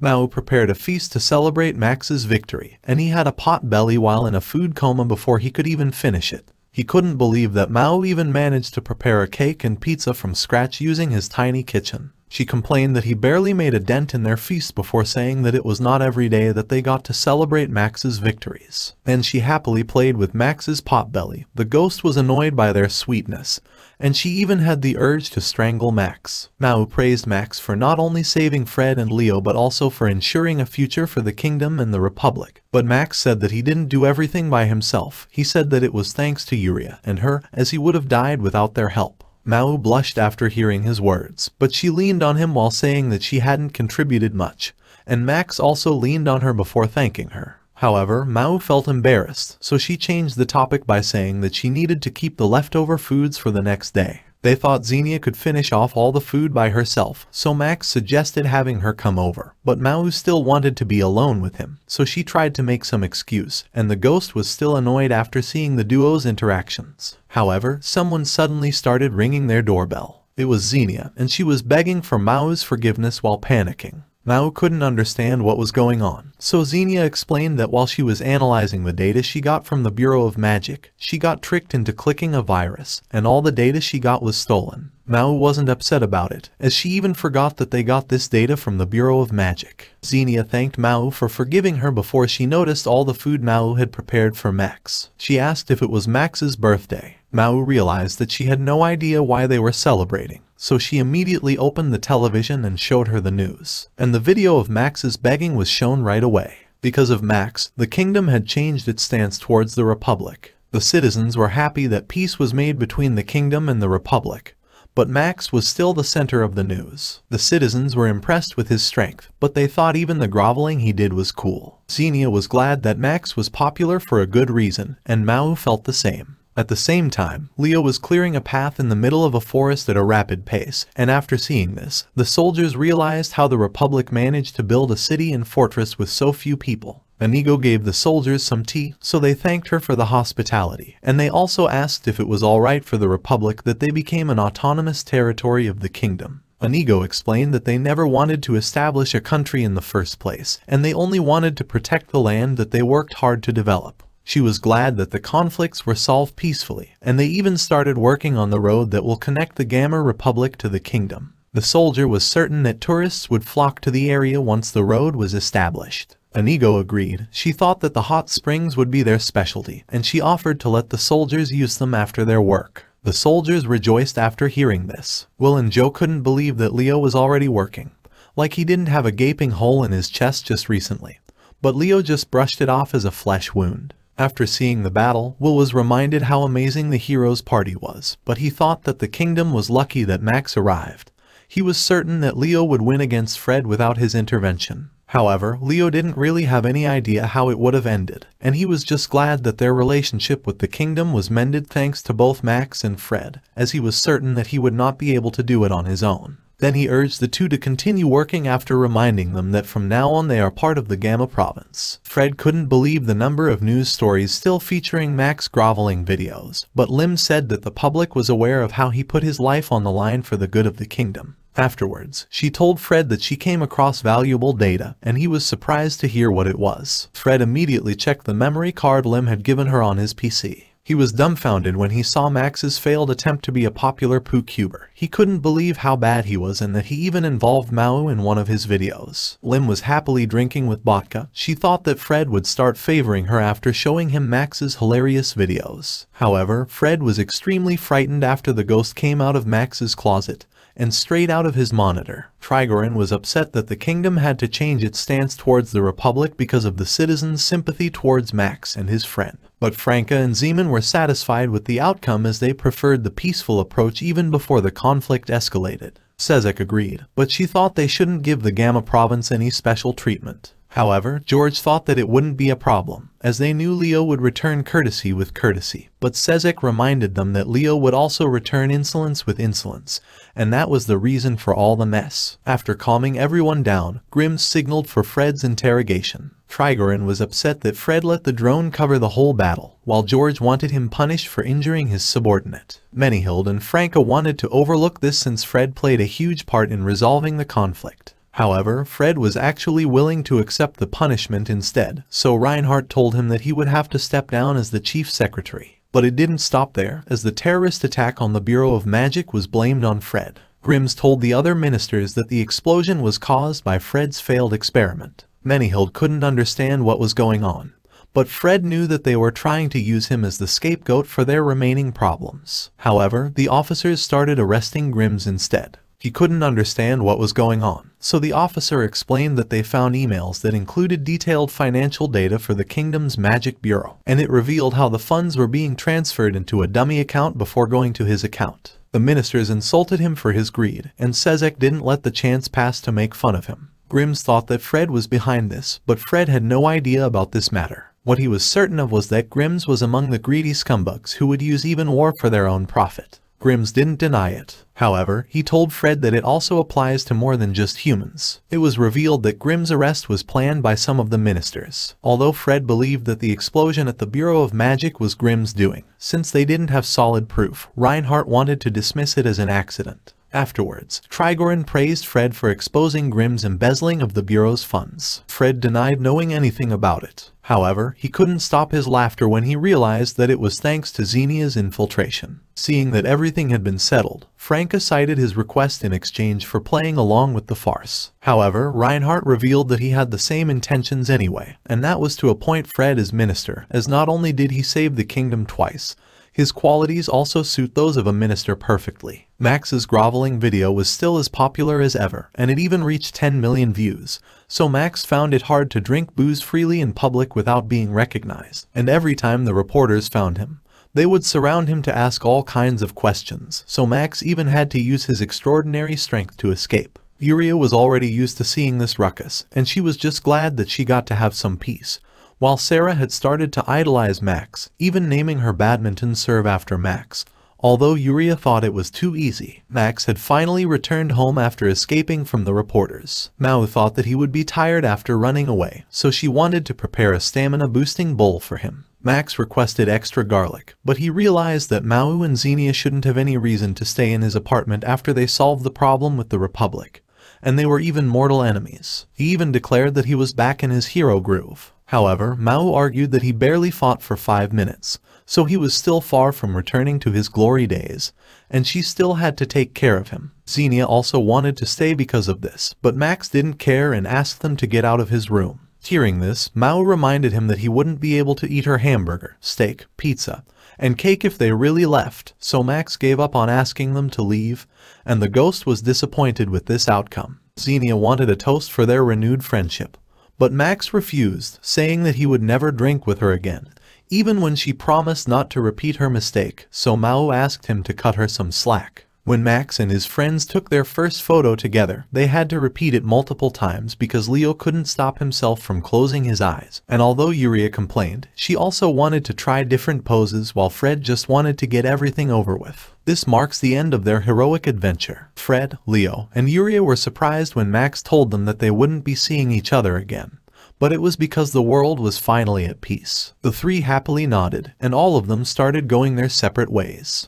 Maou prepared a feast to celebrate Max's victory, and he had a pot belly while in a food coma before he could even finish it. He couldn't believe that Maou even managed to prepare a cake and pizza from scratch using his tiny kitchen. She complained that he barely made a dent in their feast before saying that it was not every day that they got to celebrate Max's victories. And she happily played with Max's potbelly. The ghost was annoyed by their sweetness, and she even had the urge to strangle Max. Maou praised Max for not only saving Fred and Leo but also for ensuring a future for the kingdom and the Republic. But Max said that he didn't do everything by himself. He said that it was thanks to Yuusha and her, as he would have died without their help. Maou blushed after hearing his words, but she leaned on him while saying that she hadn't contributed much, and Max also leaned on her before thanking her. However, Maou felt embarrassed, so she changed the topic by saying that she needed to keep the leftover foods for the next day. They thought Xenia could finish off all the food by herself, so Max suggested having her come over. But Maou still wanted to be alone with him, so she tried to make some excuse, and the ghost was still annoyed after seeing the duo's interactions. However, someone suddenly started ringing their doorbell. It was Xenia, and she was begging for Maou's forgiveness while panicking. Maou couldn't understand what was going on, so Xenia explained that while she was analyzing the data she got from the Bureau of Magic, she got tricked into clicking a virus, and all the data she got was stolen. Maou wasn't upset about it, as she even forgot that they got this data from the Bureau of Magic. Xenia thanked Maou for forgiving her before she noticed all the food Maou had prepared for Max. She asked if it was Max's birthday. Maou realized that she had no idea why they were celebrating, so she immediately opened the television and showed her the news. And the video of Max's begging was shown right away. Because of Max, the kingdom had changed its stance towards the Republic. The citizens were happy that peace was made between the kingdom and the Republic. But Max was still the center of the news. The citizens were impressed with his strength, but they thought even the groveling he did was cool. Xenia was glad that Max was popular for a good reason, and Maou felt the same. At the same time, Leo was clearing a path in the middle of a forest at a rapid pace, and after seeing this, the soldiers realized how the Republic managed to build a city and fortress with so few people. Inigo gave the soldiers some tea, so they thanked her for the hospitality, and they also asked if it was alright for the Republic that they became an autonomous territory of the kingdom. Inigo explained that they never wanted to establish a country in the first place, and they only wanted to protect the land that they worked hard to develop. She was glad that the conflicts were solved peacefully, and they even started working on the road that will connect the Gamma Republic to the kingdom. The soldier was certain that tourists would flock to the area once the road was established. Inigo agreed. She thought that the hot springs would be their specialty, and she offered to let the soldiers use them after their work. The soldiers rejoiced after hearing this. Will and Joe couldn't believe that Leo was already working. Like he didn't have a gaping hole in his chest just recently. But Leo just brushed it off as a flesh wound. After seeing the battle, Will was reminded how amazing the hero's party was, but he thought that the kingdom was lucky that Max arrived. He was certain that Leo would win against Fred without his intervention. However, Leo didn't really have any idea how it would have ended, and he was just glad that their relationship with the kingdom was mended thanks to both Max and Fred, as he was certain that he would not be able to do it on his own. Then he urged the two to continue working after reminding them that from now on they are part of the Gamma province. Fred couldn't believe the number of news stories still featuring Max groveling videos, but Lim said that the public was aware of how he put his life on the line for the good of the kingdom. Afterwards, she told Fred that she came across valuable data, and he was surprised to hear what it was. Fred immediately checked the memory card Lim had given her on his PC. He was dumbfounded when he saw Max's failed attempt to be a popular poo-cuber. He couldn't believe how bad he was and that he even involved Maou in one of his videos. Lim was happily drinking with vodka. She thought that Fred would start favoring her after showing him Max's hilarious videos. However, Fred was extremely frightened after the ghost came out of Max's closet and straight out of his monitor. Trigorin was upset that the kingdom had to change its stance towards the Republic because of the citizens' sympathy towards Max and his friend. But Franca and Zeman were satisfied with the outcome as they preferred the peaceful approach even before the conflict escalated. Sezek agreed, but she thought they shouldn't give the Gamma province any special treatment. However, George thought that it wouldn't be a problem, as they knew Leo would return courtesy with courtesy. But Sezek reminded them that Leo would also return insolence with insolence, and that was the reason for all the mess. After calming everyone down, Grimm signaled for Fred's interrogation. Trigorin was upset that Fred let the drone cover the whole battle, while George wanted him punished for injuring his subordinate. Menihild and Franca wanted to overlook this since Fred played a huge part in resolving the conflict. However, Fred was actually willing to accept the punishment instead, so Reinhardt told him that he would have to step down as the chief secretary. But it didn't stop there, as the terrorist attack on the Bureau of Magic was blamed on Fred. Grimm's told the other ministers that the explosion was caused by Fred's failed experiment. Manyhild couldn't understand what was going on, but Fred knew that they were trying to use him as the scapegoat for their remaining problems. However, the officers started arresting Grimm's instead. He couldn't understand what was going on, so the officer explained that they found emails that included detailed financial data for the kingdom's magic bureau, and it revealed how the funds were being transferred into a dummy account before going to his account. The ministers insulted him for his greed, and Sezek didn't let the chance pass to make fun of him. Grimm's thought that Fred was behind this, but Fred had no idea about this matter. What he was certain of was that Grimm's was among the greedy scumbags who would use even war for their own profit. Grimm's didn't deny it. However, he told Fred that it also applies to more than just humans. It was revealed that Grimm's arrest was planned by some of the ministers, although Fred believed that the explosion at the Bureau of Magic was Grimm's doing. Since they didn't have solid proof, Reinhardt wanted to dismiss it as an accident. Afterwards, Trigorin praised Fred for exposing Grimm's embezzling of the Bureau's funds. Fred denied knowing anything about it. However, he couldn't stop his laughter when he realized that it was thanks to Xenia's infiltration. Seeing that everything had been settled, Frank cited his request in exchange for playing along with the farce. However, Reinhardt revealed that he had the same intentions anyway, and that was to appoint Fred as minister, as not only did he save the kingdom twice, his qualities also suit those of a minister perfectly. Max's groveling video was still as popular as ever, and it even reached 10 million views, so Max found it hard to drink booze freely in public without being recognized. And every time the reporters found him, they would surround him to ask all kinds of questions, so Max even had to use his extraordinary strength to escape. Yuria was already used to seeing this ruckus, and she was just glad that she got to have some peace. While Sarah had started to idolize Max, even naming her badminton serve after Max. Although Yuria thought it was too easy, Max had finally returned home after escaping from the reporters. Maou thought that he would be tired after running away, so she wanted to prepare a stamina-boosting bowl for him. Max requested extra garlic, but he realized that Maou and Xenia shouldn't have any reason to stay in his apartment after they solved the problem with the Republic, and they were even mortal enemies. He even declared that he was back in his hero groove. However, Maou argued that he barely fought for 5 minutes, so he was still far from returning to his glory days, and she still had to take care of him. Xenia also wanted to stay because of this, but Max didn't care and asked them to get out of his room. Hearing this, Maou reminded him that he wouldn't be able to eat her hamburger, steak, pizza, and cake if they really left, so Max gave up on asking them to leave, and the ghost was disappointed with this outcome. Xenia wanted a toast for their renewed friendship, but Max refused, saying that he would never drink with her again, even when she promised not to repeat her mistake, so Maou asked him to cut her some slack. When Max and his friends took their first photo together, they had to repeat it multiple times because Leo couldn't stop himself from closing his eyes, and although Yuria complained, she also wanted to try different poses while Fred just wanted to get everything over with. This marks the end of their heroic adventure. Fred, Leo, and Yuria were surprised when Max told them that they wouldn't be seeing each other again, but it was because the world was finally at peace. The three happily nodded, and all of them started going their separate ways.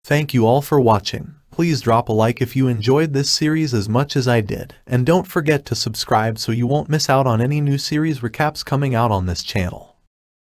Thank you all for watching. Please drop a like if you enjoyed this series as much as I did, and don't forget to subscribe so you won't miss out on any new series recaps coming out on this channel.